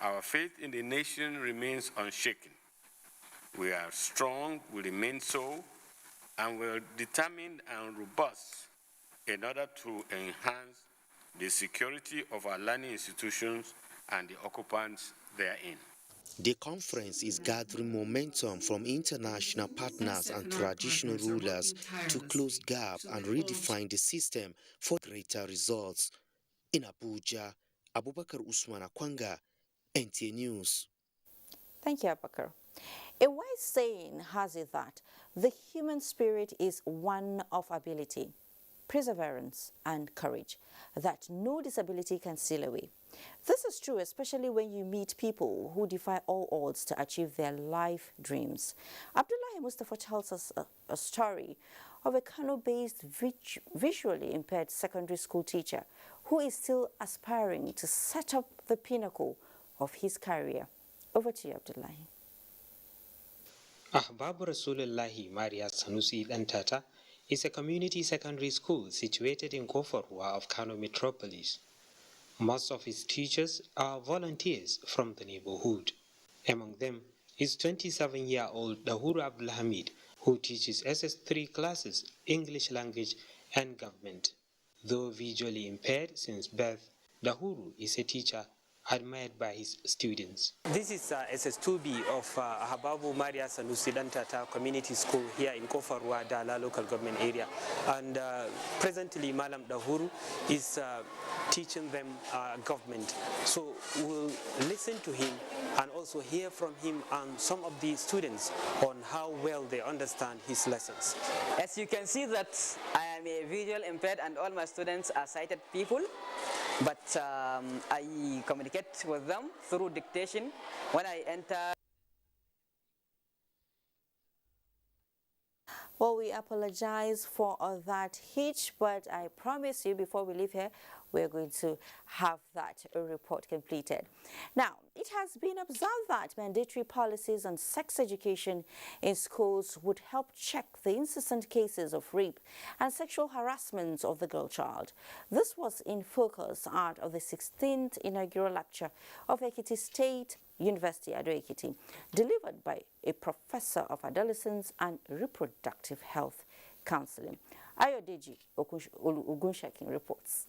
our faith in the nation remains unshaken. We are strong, we remain so, and we're determined and robust in order to enhance the security of our learning institutions and the occupants therein. The conference is gathering momentum from international partners and traditional rulers to close gaps and redefine the system for greater results. In Abuja, Abubakar Usman Akwanga, NTA News. Thank you, Abubakar. A wise saying has it that the human spirit is one of ability, perseverance, and courage that no disability can steal away. This is true especially when you meet people who defy all odds to achieve their life dreams. Abdullahi Mustafa tells us a story of a Kano-based visually impaired secondary school teacher who is still aspiring to set up the pinnacle of his career. Over to you, Abdullahi. Ahbabu Rasulullahi Maria Sanusi Dantata is a community secondary school situated in Kofarwa of Kano Metropolis. Most of its teachers are volunteers from the neighborhood. Among them is 27-year-old Dahuru Abdulhamid, who teaches SS3 classes, English language and government. Though visually impaired since birth, Dahuru is a teacher admired by his students. This is SS2B of Hababu Maria Sanusi Dantata Community School here in Kofarwa, Dala local government area. And presently Malam Dahuru is teaching them government. So we'll listen to him and also hear from him and some of the students on how well they understand his lessons. As you can see that I am a visual impaired and all my students are sighted people, but I communicate with them through dictation when I enter. Well, we apologize for that hitch, but I promise you before we leave here, we're going to have that report completed. Now, it has been observed that mandatory policies on sex education in schools would help check the incessant cases of rape and sexual harassment of the girl child. This was in focus out of the 16th inaugural lecture of Ekiti State University Ado-Ekiti, delivered by a professor of adolescence and reproductive health counseling. Ayodeji Ogunshakin reports.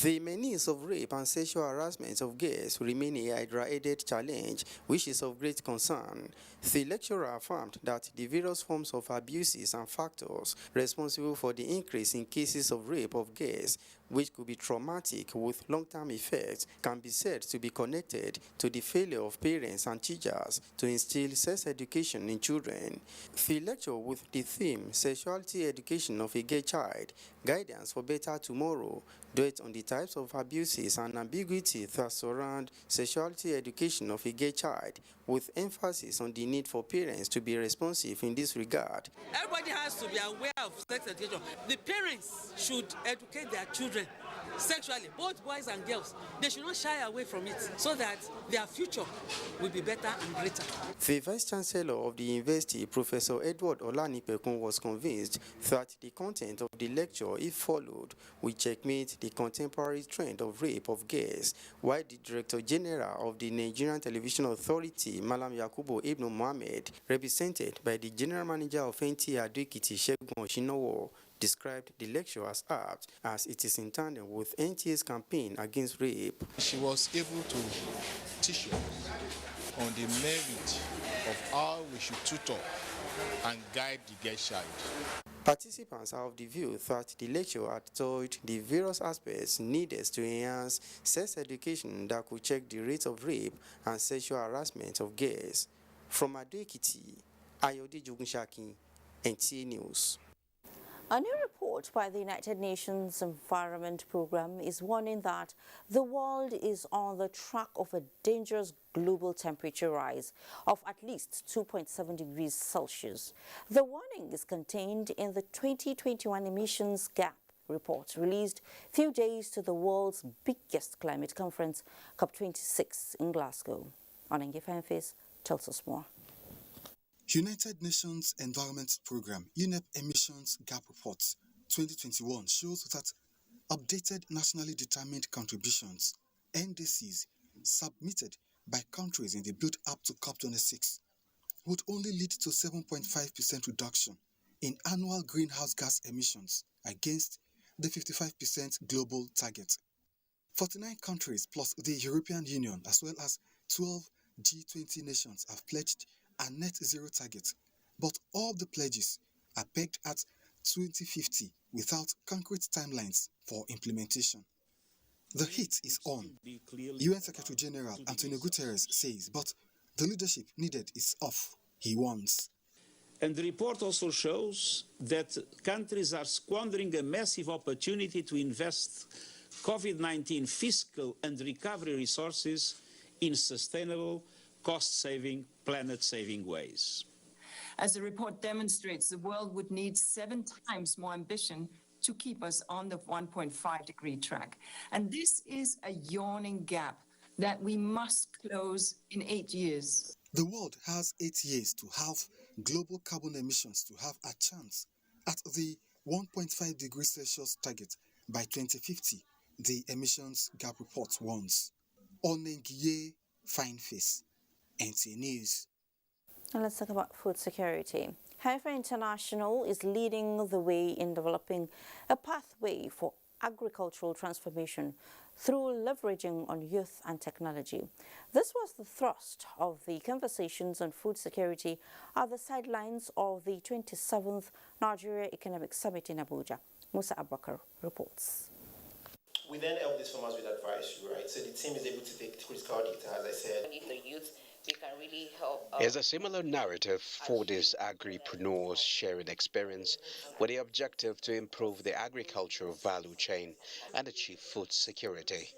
The menace of rape and sexual harassment of girls remain a Hydra-aided challenge, which is of great concern. The lecturer affirmed that the various forms of abuses and factors responsible for the increase in cases of rape of girls, which could be traumatic with long-term effects, can be said to be connected to the failure of parents and teachers to instill sex education in children. The lecture with the theme Sexuality Education of a Gay Child, Guidance for Better Tomorrow, dwelt on the types of abuses and ambiguity that surround sexuality education of a gay child, with emphasis on the need for parents to be responsive in this regard. Everybody has to be aware of sex education. The parents should educate their children sexually, both boys and girls. They should not shy away from it so that their future will be better and greater. The Vice-Chancellor of the University, Professor Edward Olanipekun, was convinced that the content of the lecture, if followed, will checkmate the contemporary trend of rape of girls, while the Director General of the Nigerian Television Authority, Malam Yakubu Ibn Mohammed, represented by the General Manager of NTA Ado-Ekiti, Segun Oshinowo, described the lecture as apt, as it is in tandem with NTA's campaign against rape. She was able to teach us on the merit of how we should tutor and guide the girl child. Participants are of the view that the lecture had touched the various aspects needed to enhance sex education that could check the rate of rape and sexual harassment of girls. From Ado-Ekiti, Ayodeji Ogunshakin, NTA News. A new report by the United Nations Environment Programme is warning that the world is on the track of a dangerous global temperature rise of at least 2.7 degrees Celsius. The warning is contained in the 2021 Emissions Gap report released few days to the world's biggest climate conference, COP26 in Glasgow. Onenge Fanface tells us more. United Nations Environment Programme UNEP Emissions Gap Report 2021 shows that updated nationally determined contributions (NDCs) submitted by countries in the build-up to COP26 would only lead to 7.5% reduction in annual greenhouse gas emissions against the 55% global target. 49 countries plus the European Union as well as 12 G20 nations have pledged a net zero target, but all the pledges are pegged at 2050 without concrete timelines for implementation. The heat is on, UN Secretary General Antonio Guterres says, but the leadership needed is off, he warns. And the report also shows that countries are squandering a massive opportunity to invest COVID-19 fiscal and recovery resources in sustainable, cost-saving, planet-saving ways. As the report demonstrates, the world would need 7 times more ambition to keep us on the 1.5-degree track. And this is a yawning gap that we must close in 8 years. The world has 8 years to halve global carbon emissions to have a chance at the 1.5 degrees Celsius target by 2050, the emissions gap report warns. Onengiye Fine Face, NTA News. And let's talk about food security. However, International is leading the way in developing a pathway for agricultural transformation through leveraging on youth and technology. This was the thrust of the conversations on food security at the sidelines of the 27th Nigeria Economic Summit in Abuja. Musa Abubakar reports. We then help these farmers with advice, right? So the team is able to take critical data, as I said. The youth, we can really help. There's a similar narrative for these agripreneurs sharing experience with the objective to improve the agricultural value chain and achieve food security.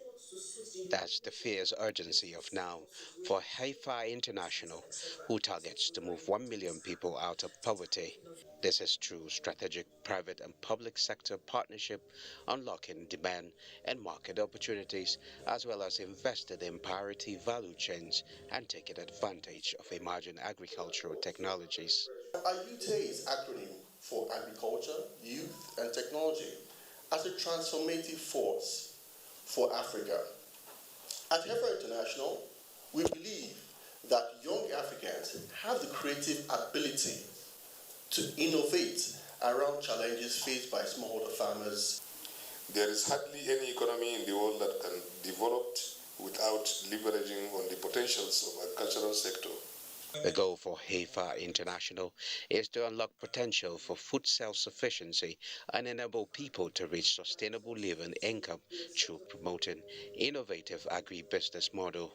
That's the fierce urgency of now for Haifa International, who targets to move 1 million people out of poverty. This is through strategic private and public sector partnership, unlocking demand and market opportunities, as well as invested in priority value chains and taking advantage of emerging agricultural technologies. AYUTE is acronym for Agriculture, Youth and Technology as a transformative force for Africa. At Haifa International, we believe that young Africans have the creative ability to innovate around challenges faced by smallholder farmers. There is hardly any economy in the world that can develop without leveraging on the potentials of the agricultural sector. The goal for Haifa International is to unlock potential for food self-sufficiency and enable people to reach sustainable living income through promoting innovative agri-business model.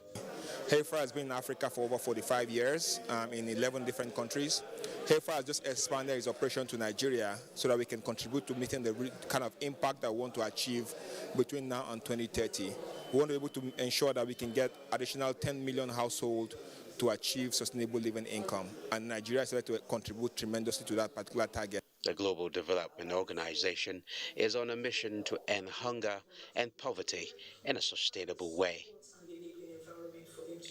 Haifa has been in Africa for over 45 years in 11 different countries. Haifa has just expanded its operation to Nigeria so that we can contribute to meeting the kind of impact that we want to achieve between now and 2030. We want to be able to ensure that we can get additional 10 million households to achieve sustainable living income, and Nigeria is ready to contribute tremendously to that particular target. The Global Development Organization is on a mission to end hunger and poverty in a sustainable way.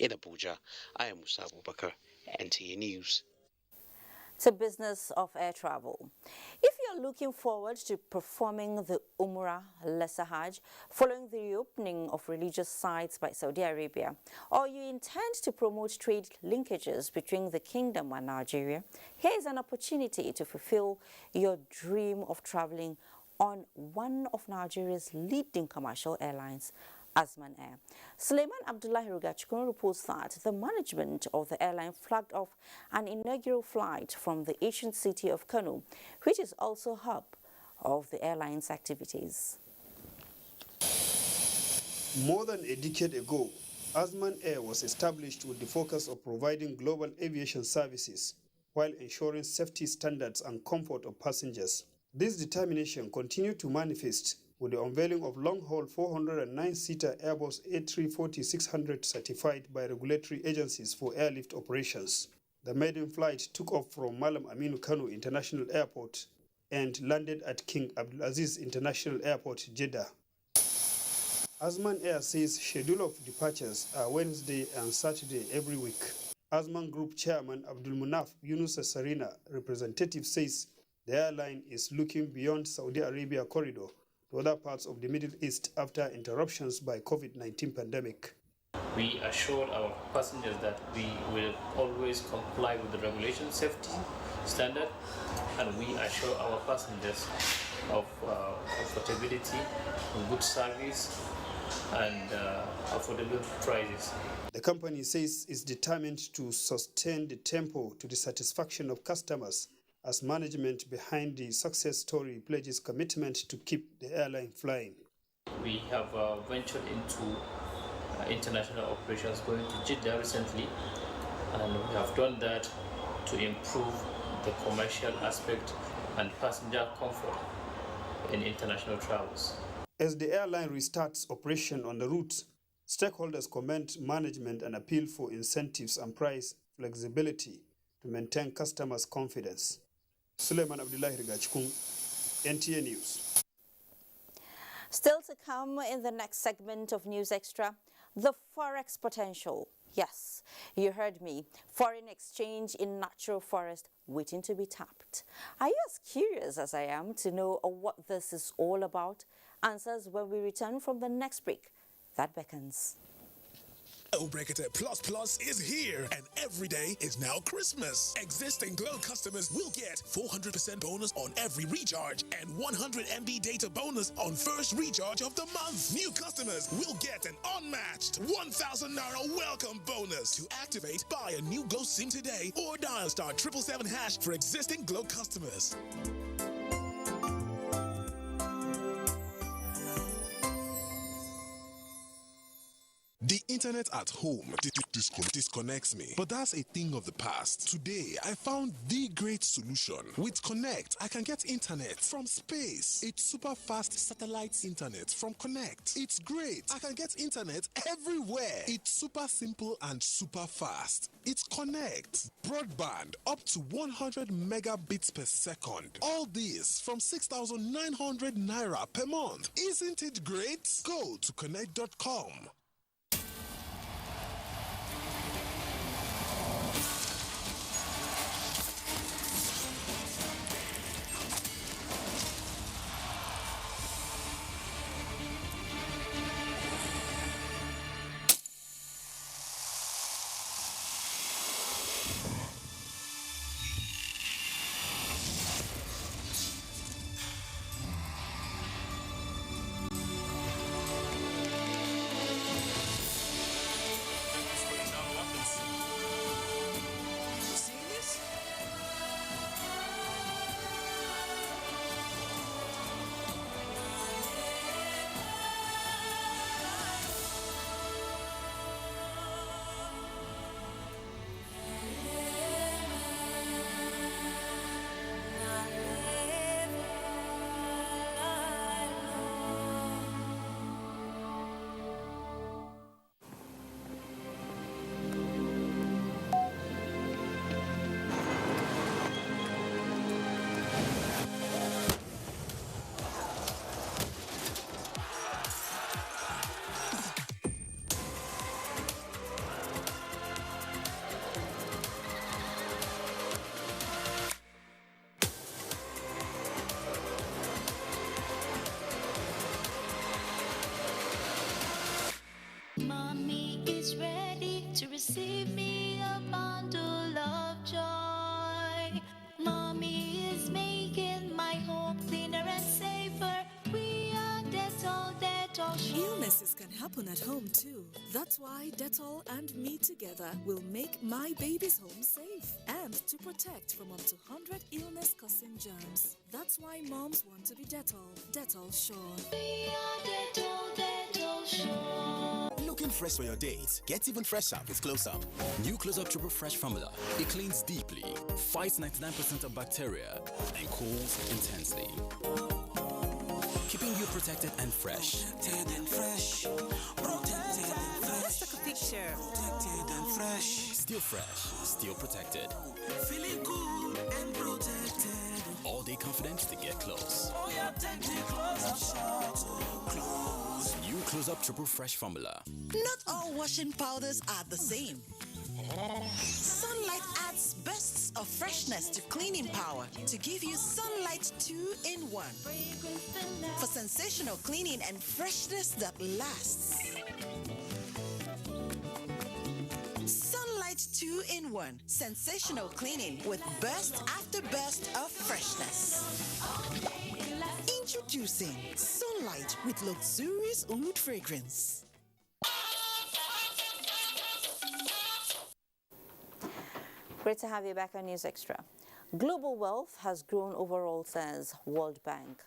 In Abuja, I am Musa Abubakar, NTA News. To business of air travel. If you're looking forward to performing the Umrah Lesser Hajj following the reopening of religious sites by Saudi Arabia, or you intend to promote trade linkages between the kingdom and Nigeria, here is an opportunity to fulfill your dream of traveling on one of Nigeria's leading commercial airlines, Azman Air. Suleiman Abdullahi Rugachkun reports that the management of the airline flagged off an inaugural flight from the ancient city of Kano, which is also a hub of the airline's activities. More than a decade ago, Azman Air was established with the focus of providing global aviation services while ensuring safety standards and comfort of passengers. This determination continued to manifest with the unveiling of long-haul 409-seater Airbus A340-600 certified by regulatory agencies for airlift operations. The maiden flight took off from Malam Aminu Kano International Airport and landed at King Abdulaziz International Airport, Jeddah. Azman Air says schedule of departures are Wednesday and Saturday every week. Azman Group Chairman Abdul Munaf Yunus Sarina representative says the airline is looking beyond Saudi Arabia corridor to other parts of the Middle East after interruptions by COVID-19 pandemic. We assured our passengers that we will always comply with the regulation safety standard, and we assure our passengers of comfortability, good service, and affordable prices. The company says it's determined to sustain the tempo to the satisfaction of customers as management behind the success story pledges commitment to keep the airline flying. We have ventured into international operations going to Jeddah recently, and we have done that to improve the commercial aspect and passenger comfort in international travels. As the airline restarts operation on the route, stakeholders commend management and appeal for incentives and price flexibility to maintain customers' confidence. Suleiman Abdullahi Rigachkun, NTA News. Still to come in the next segment of News Extra, the Forex potential. Yes, you heard me. Foreign exchange in natural forest waiting to be tapped. Are you as curious as I am to know what this is all about? Answers when we return from the next break. That beckons. Obrekete Plus Plus is here, and every day is now Christmas. Existing Glow customers will get 400% bonus on every recharge and 100 MB data bonus on first recharge of the month. New customers will get an unmatched 1,000 Naira welcome bonus. To activate, buy a new Glow SIM today or dial *777# for existing Glow customers. The internet at home disconnects me, but that's a thing of the past. Today, I found the great solution. With Connect, I can get internet from space. It's super fast satellite internet from Connect. It's great. I can get internet everywhere. It's super simple and super fast. It's Connect. Broadband up to 100 megabits per second. All this from 6,900 Naira per month. Isn't it great? Go to connect.com. Mommy is ready to receive me a bundle of joy. Mommy is making my home cleaner and safer. We are Dettol Shore. Illnesses can happen at home too. That's why Dettol and me together will make my baby's home safe and to protect from up to 100 illness-causing germs. That's why moms want to be Dettol Shore. We are Dettol Shore. Looking fresh for your date? Get even fresher with Close Up. New Close Up Triple Fresh formula. It cleans deeply, fights 99% of bacteria, and cools intensely, keeping you protected and fresh. Protected and fresh. Protected and fresh. Let's take a picture. Protected and fresh. Still fresh, still protected. Feeling good and protected. All day confidence to get close. Oh yeah, take the Close Up shot. Close. New Close Up Triple Fresh formula. Not all washing powders are the same. Sunlight adds bursts of freshness to cleaning power to give you Sunlight 2-in-1 for sensational cleaning and freshness that lasts. Sunlight 2-in-1 sensational cleaning with burst after burst of freshness. Introducing Sunlight with luxurious oud fragrance. Great to have you back on News Extra. Global wealth has grown overall, says World Bank.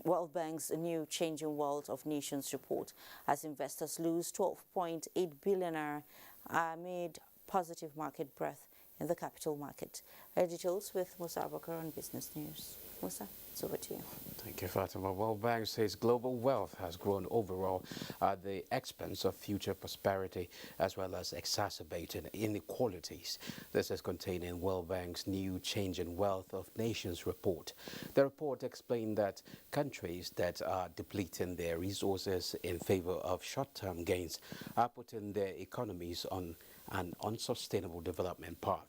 World Bank's new Changing World of Nations report, as investors lose 12.8 billion amid positive market breadth in the capital market. Details with Musa Abakar on Business News. Musa, it's over to you. Thank you, Fatima. World Bank says global wealth has grown overall at the expense of future prosperity, as well as exacerbating inequalities. This is contained in World Bank's new Changing Wealth of Nations report. The report explained that countries that are depleting their resources in favor of short-term gains are putting their economies on an unsustainable development path.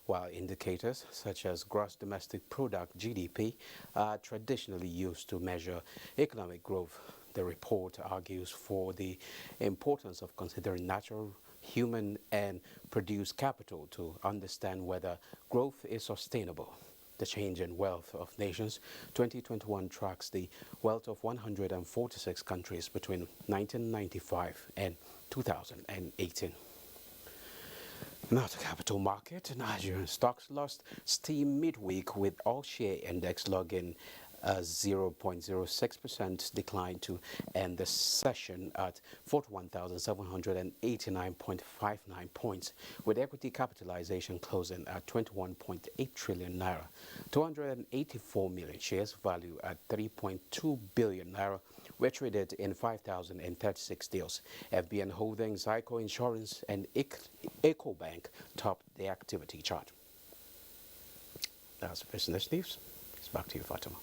While indicators such as gross domestic product (GDP) are traditionally used to measure economic growth, the report argues for the importance of considering natural, human, and produced capital to understand whether growth is sustainable. The Change in Wealth of Nations 2021 tracks the wealth of 146 countries between 1995 and 2018. Now to capital market. Nigerian stocks lost steam midweek with all-share index logging a 0.06% decline to end the session at 41,789.59 points, with equity capitalization closing at 21.8 trillion naira. 284 million shares, value at 3.2 billion naira, were traded in 5,036 deals. FBN Holdings, ICO Insurance, and EcoBank topped the activity chart. That's business news. It's back to you, Fatima.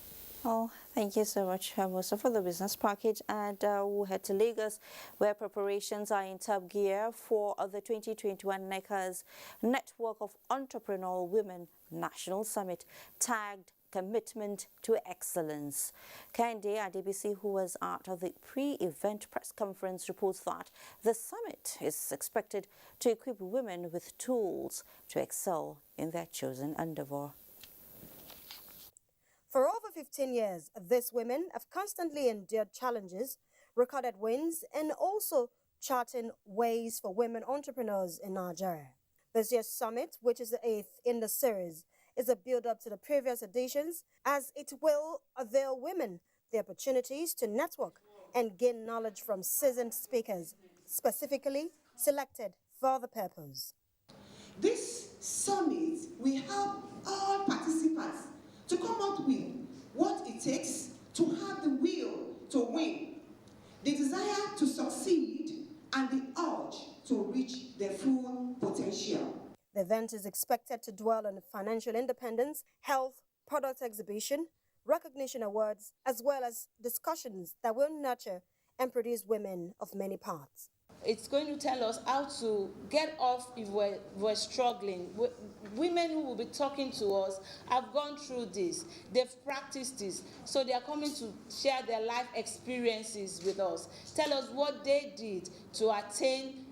Oh, thank you so much, Musa, for the business package. And we'll head to Lagos, where preparations are in top gear for the 2021 NECA's Network of Entrepreneurial Women National Summit, tagged Commitment to Excellence. Kende Adebisi, who was at the pre-event press conference, reports that the summit is expected to equip women with tools to excel in their chosen endeavor. For over 15 years, these women have constantly endured challenges, recorded wins, and also charting ways for women entrepreneurs in Nigeria. This year's summit, which is the 8th in the series, is a build-up to the previous editions, as it will avail women the opportunities to network and gain knowledge from seasoned speakers, specifically selected for the purpose. This summit, we help all participants to come up with what it takes to have the will to win, the desire to succeed, and the urge to reach their full potential. The event is expected to dwell on financial independence, health, product exhibition, recognition awards, as well as discussions that will nurture and produce women of many parts. It's going to tell us how to get off if we're struggling. Women who will be talking to us have gone through this. They've practiced this. So they are coming to share their life experiences with us. Tell us what they did to attain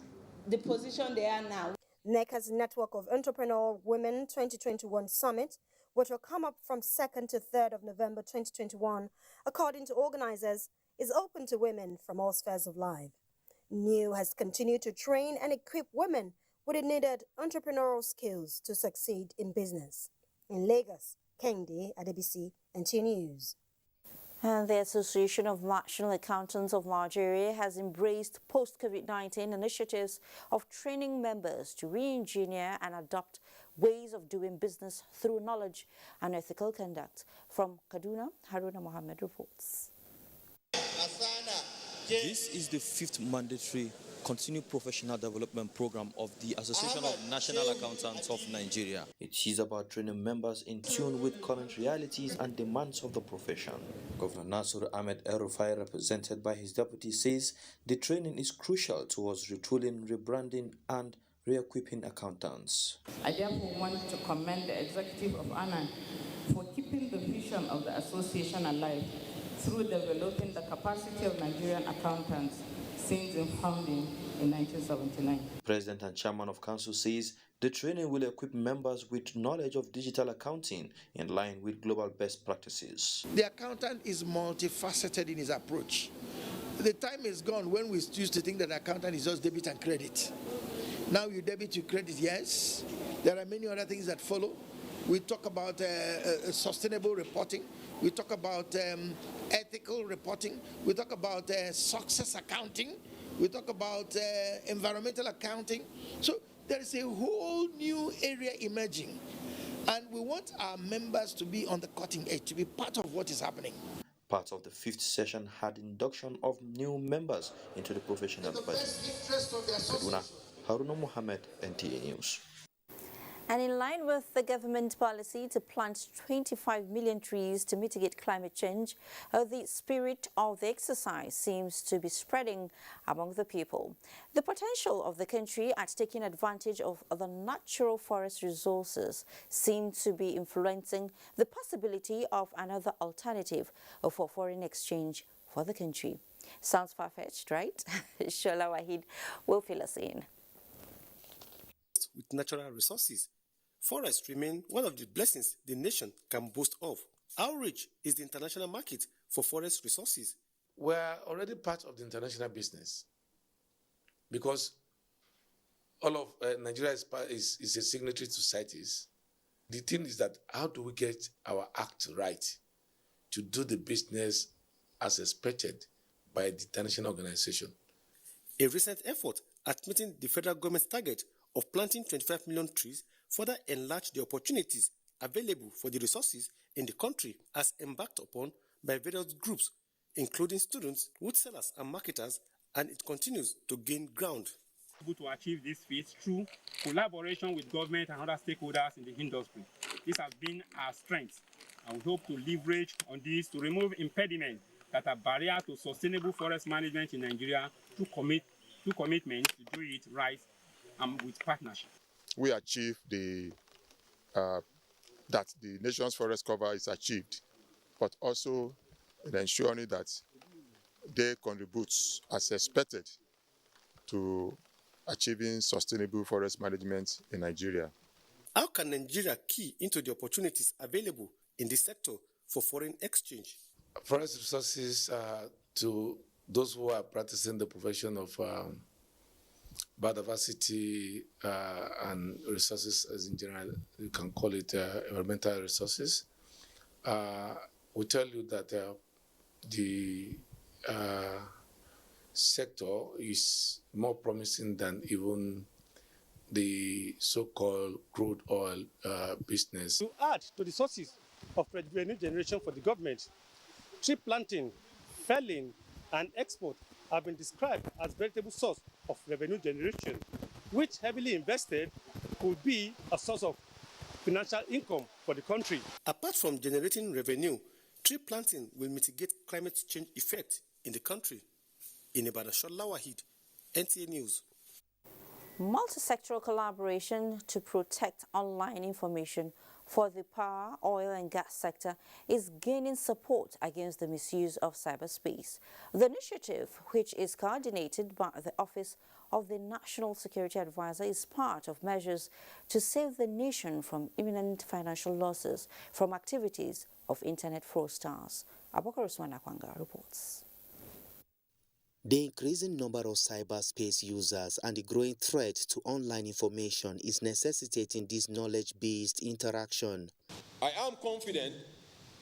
the position they are now. NECA's Network of Entrepreneurial Women 2021 Summit, which will come up from 2nd to 3rd of November 2021, according to organizers, is open to women from all spheres of life. NEW has continued to train and equip women with the needed entrepreneurial skills to succeed in business. In Lagos, Kende Adebisi, NT News. And the Association of National Accountants of Nigeria has embraced post-COVID-19 initiatives of training members to re-engineer and adopt ways of doing business through knowledge and ethical conduct. From Kaduna, Haruna Mohammed reports. This is the 5th mandatory continued professional development program of the Association of National Accountants of Nigeria. It is about training members in tune with current realities and demands of the profession. Governor Nasir Ahmed El-Rufai, represented by his deputy, says the training is crucial towards retooling, rebranding, and re-equipping accountants. I therefore want to commend the executive of ANAN for keeping the vision of the association alive through developing the capacity of Nigerian accountants since its founding in 1979. President and Chairman of Council says the training will equip members with knowledge of digital accounting in line with global best practices. The accountant is multifaceted in his approach. The time is gone when we used to think that the accountant is just debit and credit. Now you debit, you credit, yes. There are many other things that follow. We talk about sustainable reporting. We talk about ethical reporting. We talk about success accounting. We talk about environmental accounting. So there is a whole new area emerging. And we want our members to be on the cutting edge, to be part of what is happening. Part of the 5th session had induction of new members into the professional body. Kaduna, Haruna Mohammed, NTA News. And in line with the government policy to plant 25 million trees to mitigate climate change, the spirit of the exercise seems to be spreading among the people. The potential of the country at taking advantage of the natural forest resources seem to be influencing the possibility of another alternative for foreign exchange for the country. Sounds far-fetched, right? Shola Wahid will fill us in. With natural resources, forests remain one of the blessings the nation can boast of. How rich is the international market for forest resources? We're already part of the international business because all of Nigeria is a signatory to CITES. The thing is that how do we get our act right to do the business as expected by the international organization? A recent effort at meeting the federal government's target of planting 25 million trees further enlarge the opportunities available for the resources in the country as embarked upon by various groups, including students, wood sellers and marketers, and it continues to gain ground. To achieve this feat through collaboration with government and other stakeholders in the industry. This has been our strength, and we hope to leverage on this to remove impediments that are barriers to sustainable forest management in Nigeria through commitment to do it right and with partnership. We achieve that the nation's forest cover is achieved, but also in ensuring that they contribute as expected to achieving sustainable forest management in Nigeria. How can Nigeria key into the opportunities available in this sector for foreign exchange? Forest resources to those who are practicing the profession of biodiversity and resources as in general, you can call it environmental resources. We tell you that the sector is more promising than even the so-called crude oil business. To add to the sources of revenue generation for the government, tree planting, felling, and export have been described as veritable source of revenue generation, which heavily invested could be a source of financial income for the country. Apart from generating revenue, tree planting will mitigate climate change effect in the country. In Ibadan, Shola Wahid, NTA News. Multi-sectoral collaboration to protect online information for the power, oil and gas sector is gaining support against the misuse of cyberspace. The initiative, which is coordinated by the Office of the National Security Advisor, is part of measures to save the nation from imminent financial losses from activities of internet fraudsters. Abokar Usman Akwanga reports. The increasing number of cyberspace users and the growing threat to online information is necessitating this knowledge-based interaction. I am confident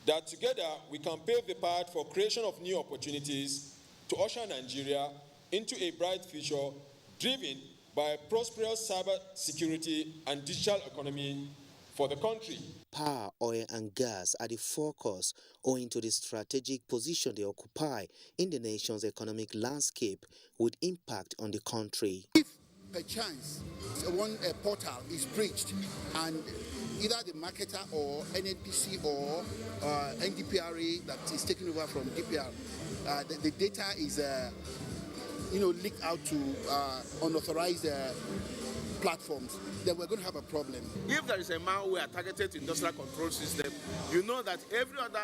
that together we can pave the path for creation of new opportunities to usher Nigeria into a bright future driven by a prosperous cyber security and digital economy for the country. Power, oil and gas are the focus owing to the strategic position they occupy in the nation's economic landscape with impact on the country. If perchance one portal is breached and either the marketer or NNPC or NDPRA that is taken over from DPR, the data is leaked out to unauthorized platforms, then we're going to have a problem. If there is a malware targeted to industrial control system, you know that every other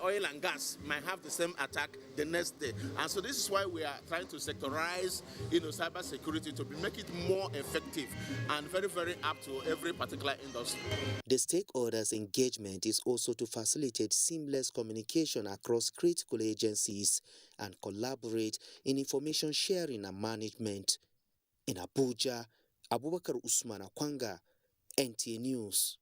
oil and gas might have the same attack the next day. And so this is why we are trying to sectorize, cyber security to make it more effective and very, very apt to every particular industry. The stakeholders' engagement is also to facilitate seamless communication across critical agencies and collaborate in information sharing and management. In Abuja, Abubakar Usman Akwanga, NTA News.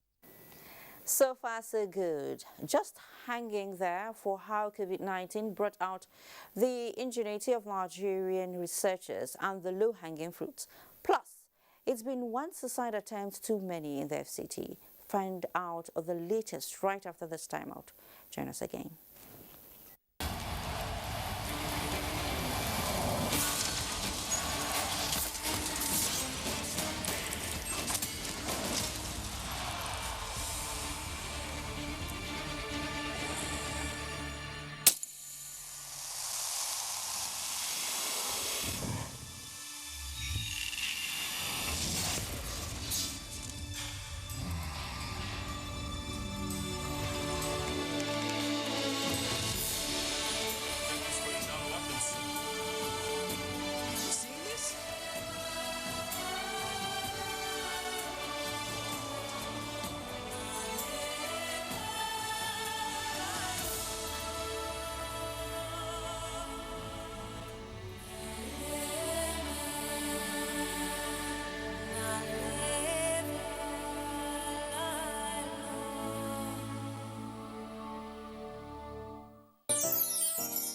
So far, so good. Just hanging there for how COVID-19 brought out the ingenuity of Nigerian researchers and the low-hanging fruits. Plus, it's been one suicide attempt too many in the FCT. Find out the latest right after this time out. Join us again.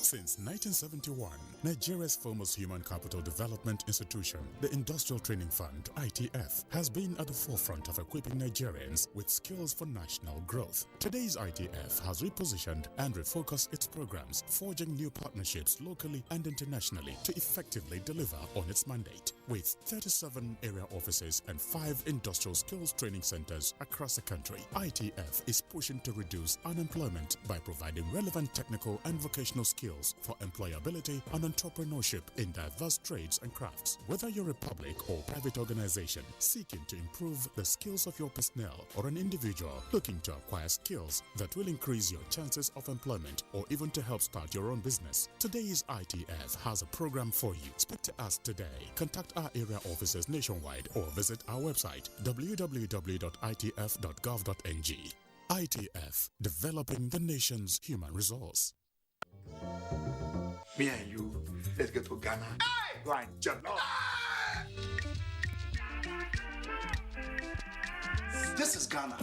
Since 1971, Nigeria's foremost human capital development institution, the Industrial Training Fund, ITF, has been at the forefront of equipping Nigerians with skills for national growth. Today's ITF has repositioned and refocused its programs, forging new partnerships locally and internationally to effectively deliver on its mandate. With 37 area offices and 5 industrial skills training centers across the country, ITF is pushing to reduce unemployment by providing relevant technical and vocational skills for employability and entrepreneurship in diverse trades and crafts. Whether you're a public or private organization seeking to improve the skills of your personnel or an individual looking to acquire skills that will increase your chances of employment or even to help start your own business, today's ITF has a program for you. Speak to us today. Contact our area offices nationwide or visit our website www.itf.gov.ng. ITF, developing the nation's human resource. Me and you, let's get to Ghana. Hey! Go and jump. This is Ghana.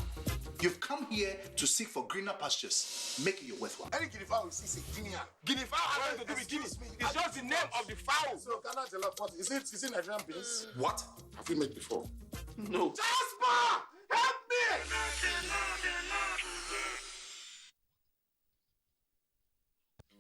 You've come here to seek for greener pastures. Make it your worthwhile. Any guinea fowl is Guinea. Guinea fowl has nothing to do with Guinea. It's just the name of the fowl. So Ghana jollof, what is it? Is it Nigerian beans? What? Have we made before? No. Jasper! Help me!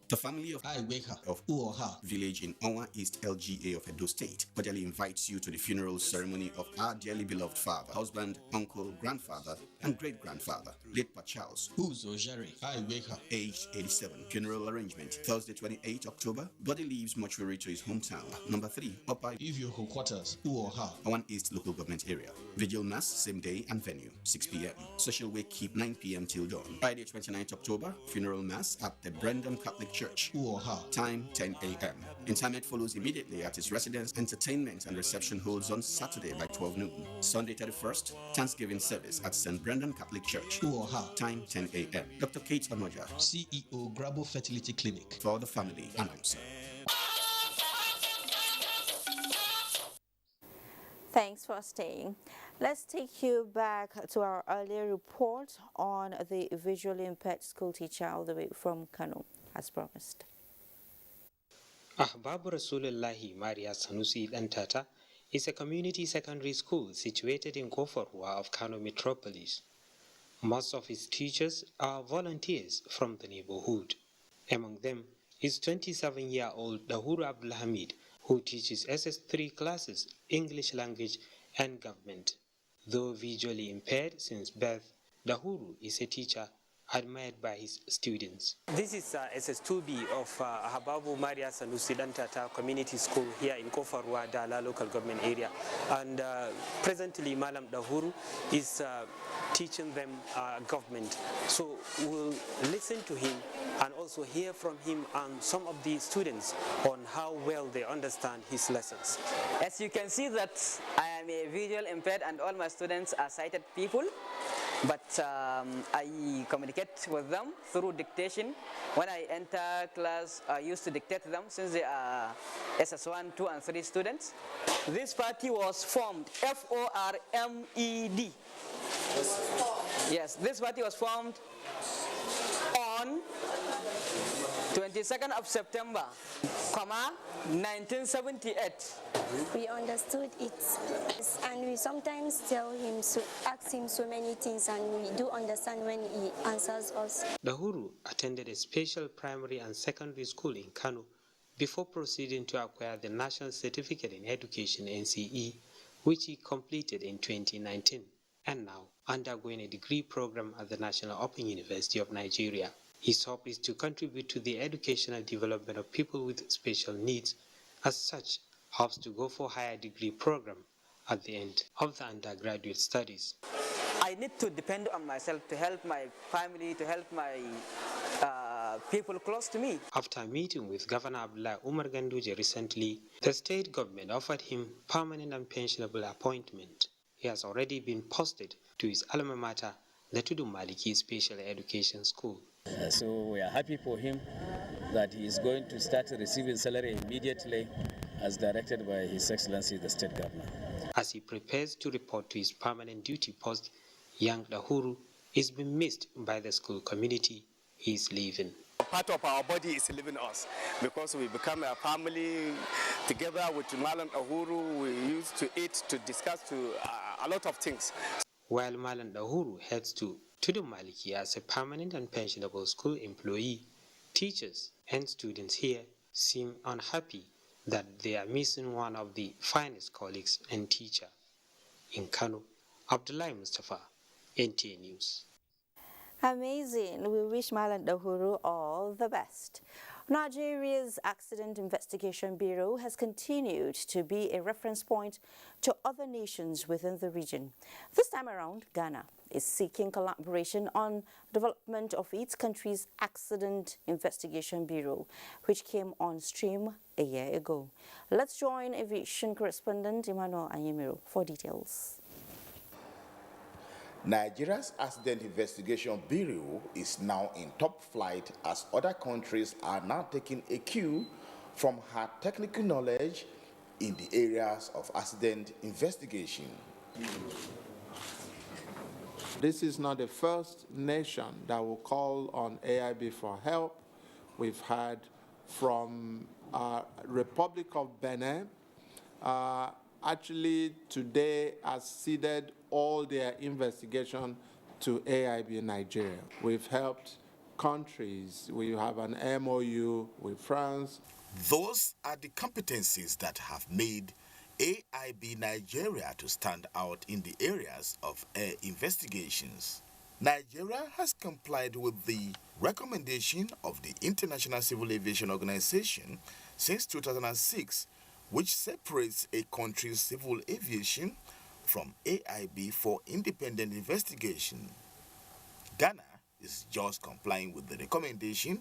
The family of Iweka of Uoha village in Onwa East LGA of Edo State cordially invites you to the funeral ceremony of our dearly beloved father, husband, uncle, grandfather, and great-grandfather, late Pa Charles Uzojare Iweka, aged 87. Funeral arrangement, Thursday 28 October. Body leaves mortuary to his hometown, number 3, Upper Ivioko Quarters, Uoha, Onwa East Local Government Area. Vigil Mass, same day and venue, 6 p.m. Social wake keep 9 p.m. till dawn. Friday 29 October, funeral mass at the Brendan Catholic Church, Uoha, time 10 a.m. Interment follows immediately at his residence. Entertainment and reception holds on Saturday by 12 noon. Sunday 31st, Thanksgiving service at St. Brendan Catholic Church, Uoha, time 10 a.m. Dr. Kate Amoja, CEO, Grabo Fertility Clinic, for the family announcer. Thanks for staying. Let's take you back to our earlier report on the visually impaired school teacher all the way from Kano, as promised. Ahbabu Rasulullahi Maria Sanusi Dantata is a community secondary school situated in Kofarwa of Kano metropolis. Most of its teachers are volunteers from the neighborhood. Among them is 27-year-old Dahuru Abdulhamid, who teaches SS3 classes, English language and government. Though visually impaired since birth, Dahuru is a teacher admired by his students. This is SS2B of Hababu Maria Sanusi Dantata Community School here in Kofarwa, Dala local government area. And presently Malam Dahuru is teaching them government. So we'll listen to him and also hear from him and some of the students on how well they understand his lessons. As you can see that I am a visual impaired and all my students are sighted people. But I communicate with them through dictation. When I enter class, I used to dictate them since they are SS1, 2, and 3 students. This party was formed, F-O-R-M-E-D. Yes, this party was formed on 22nd of September, 1978. We understood it, and we sometimes ask him so many things, and we do understand when he answers us. Dahuru attended a special primary and secondary school in Kano before proceeding to acquire the National Certificate in Education (NCE), which he completed in 2019, and now undergoing a degree program at the National Open University of Nigeria. His hope is to contribute to the educational development of people with special needs. As such, hopes to go for higher degree program at the end of the undergraduate studies. I need to depend on myself to help my family, to help my people close to me. After meeting with Governor Abdullah Umar Ganduje recently, the state government offered him permanent and pensionable appointment. He has already been posted to his alma mater, the Tudu Maliki Special Education School. So we are happy for him that he is going to start receiving salary immediately as directed by His Excellency the State Governor. As he prepares to report to his permanent duty post, young Dahuru is being missed by the school community he is leaving. part of our body is leaving us, because we become a family. Together with Malan Uhuru, we used to eat, to discuss a lot of things. While Malan Uhuru heads to Tudun Maliki as a permanent and pensionable school employee, teachers and students here seem unhappy that they are missing one of the finest colleagues and teacher. In Kano, Abdullahi Mustafa, NTA News. Amazing. We wish Malan Uhuru all the best. Nigeria's Accident Investigation Bureau has continued to be a reference point to other nations within the region. This time around, Ghana is seeking collaboration on development of its country's Accident Investigation Bureau, which came on stream a year ago. Let's join Aviation correspondent Emmanuel Anyemiro for details. Nigeria's Accident Investigation Bureau is now in top flight as other countries are now taking a cue from her technical knowledge in the areas of accident investigation. This is not the first nation that will call on AIB for help. We've heard from Republic of Benin. Actually, today has ceded all their investigation to AIB Nigeria. We've helped countries. We have an MOU with France. Those are the competencies that have made AIB Nigeria to stand out in the areas of air investigations. Nigeria has complied with the recommendation of the International Civil Aviation Organization since 2006, which separates a country's civil aviation from AIB for independent investigation. Ghana is just complying with the recommendation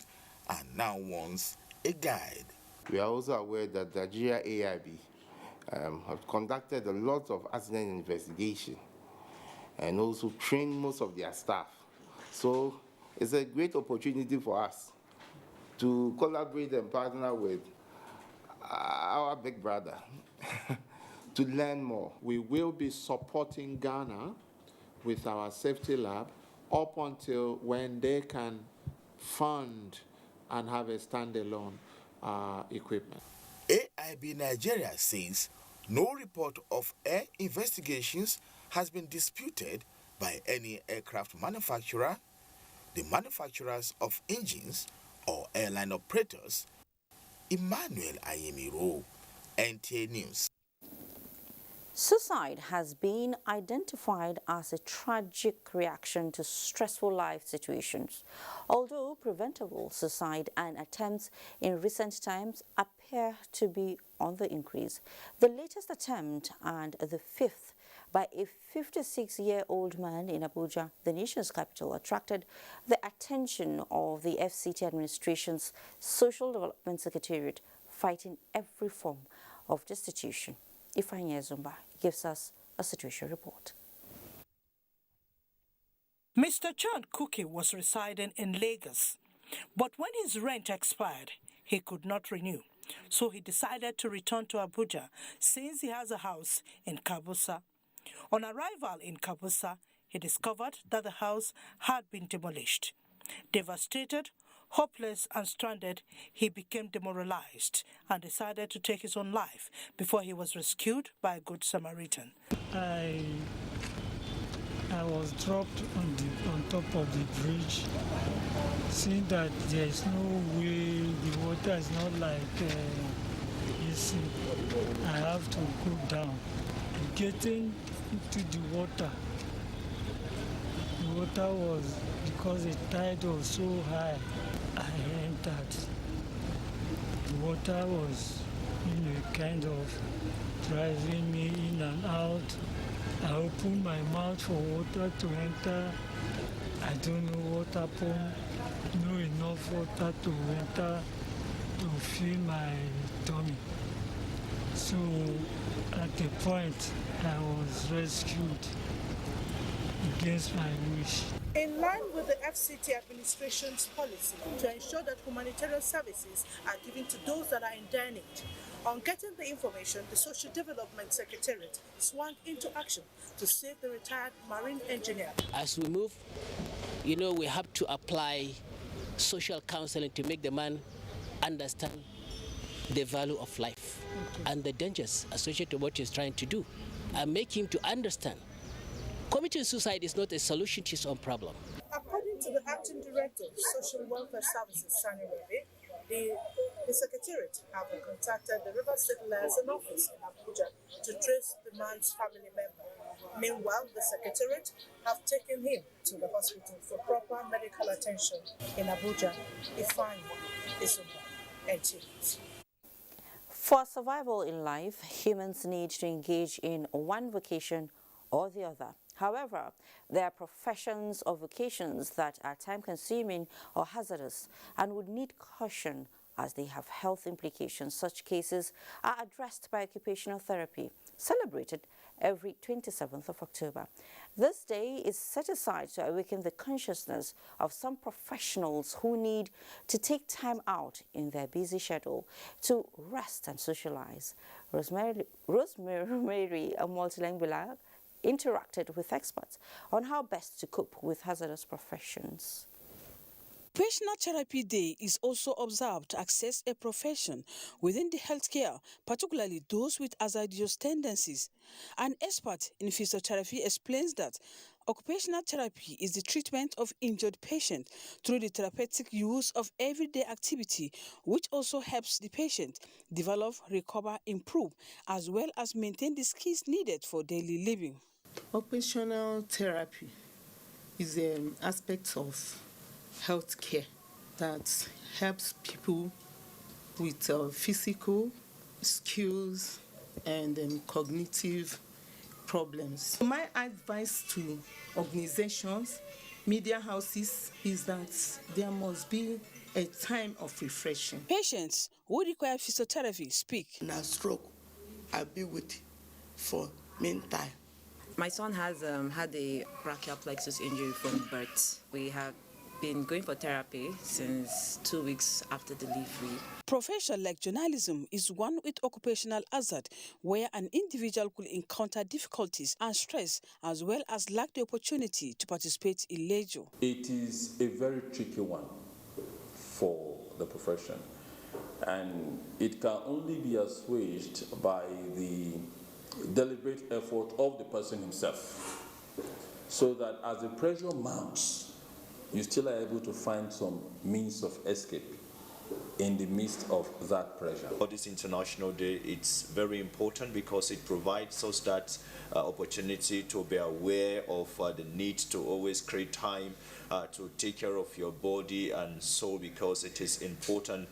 and now wants a guide. We are also aware that Nigeria AIB have conducted a lot of accident investigation and also trained most of their staff. So it's a great opportunity for us to collaborate and partner with our big brother to learn more. We will be supporting Ghana with our safety lab up until when they can fund and have a standalone equipment. AIB Nigeria says no report of air investigations has been disputed by any aircraft manufacturer, the manufacturers of engines, or airline operators. Emmanuel Anyemiro, NTA News. Suicide has been identified as a tragic reaction to stressful life situations. Although preventable, suicide and attempts in recent times appear to be on the increase. The latest attempt, and the fifth by a 56-year-old man in Abuja, the nation's capital, attracted the attention of the FCT administration's Social Development Secretariat, fighting every form of destitution. Ifeanyi Zumba gives us a situation report. Mr. John Cookie was residing in Lagos, but when his rent expired, he could not renew. So he decided to return to Abuja since he has a house in Kabusa. On arrival in Kabusa, he discovered that the house had been demolished. Devastated, hopeless and stranded, he became demoralized and decided to take his own life before he was rescued by a good Samaritan. I was dropped on top of the bridge, seeing that there is no way, the water is not like easy. I have to go down. Getting into the water was, because the tide was so high, I entered. The water was, kind of driving me in and out. I opened my mouth for water to enter. I don't know what happened. No enough water to enter to fill my tummy. So at the point, I was rescued against my wish. In line with the FCT administration's policy to ensure that humanitarian services are given to those that are in dire need, on getting the information, the Social Development Secretariat swung into action to save the retired marine engineer. As we move, we have to apply social counseling to make the man understand the value of life and the dangers associated with what he's trying to do, and make him to understand committing suicide is not a solution to his own problem. According to the Acting Director of Social Welfare Services, Sani Rabi, the Secretariat have contacted the River State Liaison Office in Abuja to trace the man's family member. Meanwhile, the Secretariat have taken him to the hospital for proper medical attention in Abuja. Ifeanyi Isumba, NTV. For survival in life, humans need to engage in one vocation or the other. However, there are professions or vocations that are time-consuming or hazardous and would need caution as they have health implications. Such cases are addressed by occupational therapy, celebrated every 27th of October. This day is set aside to awaken the consciousness of some professionals who need to take time out in their busy schedule to rest and socialize. Rosemary Amoltilengbila interacted with experts on how best to cope with hazardous professions. Occupational Therapy Day is also observed to access a profession within the healthcare, particularly those with hazardous tendencies. An expert in physiotherapy explains that occupational therapy is the treatment of injured patients through the therapeutic use of everyday activity, which also helps the patient develop, recover, improve, as well as maintain the skills needed for daily living. Occupational therapy is an aspect of healthcare that helps people with physical skills and cognitive problems. My advice to organizations, media houses, is that there must be a time of refreshing. Patients who require physiotherapy speak. Na stroke, I've been with for meantime. My son has had a brachial plexus injury from birth. We have been going for therapy since 2 weeks after delivery. Profession like journalism is one with occupational hazard, where an individual could encounter difficulties and stress, as well as lack the opportunity to participate in leisure. It is a very tricky one for the profession, and it can only be assuaged by the deliberate effort of the person himself, so that as the pressure mounts, you still are able to find some means of escape in the midst of that pressure. For this International Day, it's very important because it provides us that opportunity to be aware of the need to always create time to take care of your body and soul, because it is important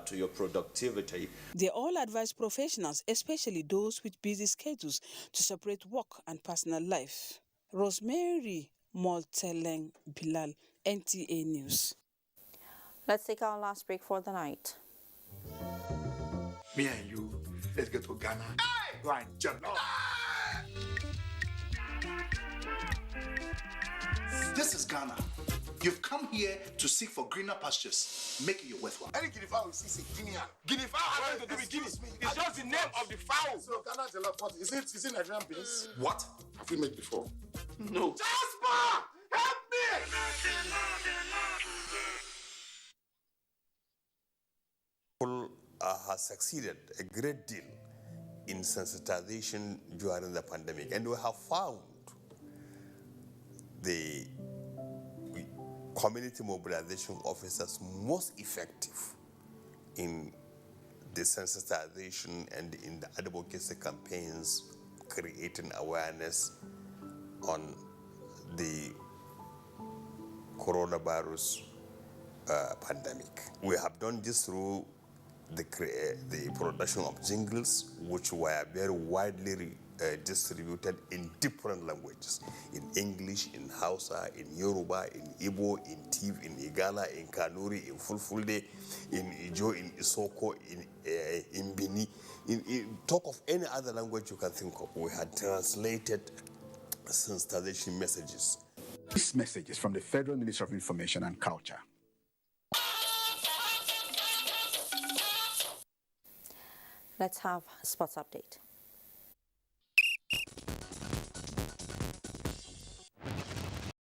to your productivity. They all advise professionals, especially those with busy schedules, to separate work and personal life. Rosemary Molteleng Bilal, NTA News. Let's take our last break for the night. Me and you, let's get to Ghana. Hey! Blind jump. This is Ghana. You've come here to seek for greener pastures. Make it your worthwhile. Any guinea fowl is Guinea. Guinea fowl has nothing to do with Guinea. It's just the name of the fowl. So Ghana jollof, what is it? Is it Nigerian beans? What? Have you made before? No. Jasper! Help me! People has succeeded a great deal in sensitization during the pandemic, and we have found the community mobilization officers most effective in the sensitization and in the advocacy campaigns, creating awareness on the coronavirus pandemic. We have done this through the production of jingles, which were very widely distributed in different languages, in English, in Hausa, in Yoruba, in Igbo, in Tiv, in Igala, in Kanuri, in Fulfulde, in Ijo, in Isoko, in Bini. In talk of any other language you can think of, we had translated sensitization messages. This message is from the Federal Ministry of Information and Culture. Let's have a sports update.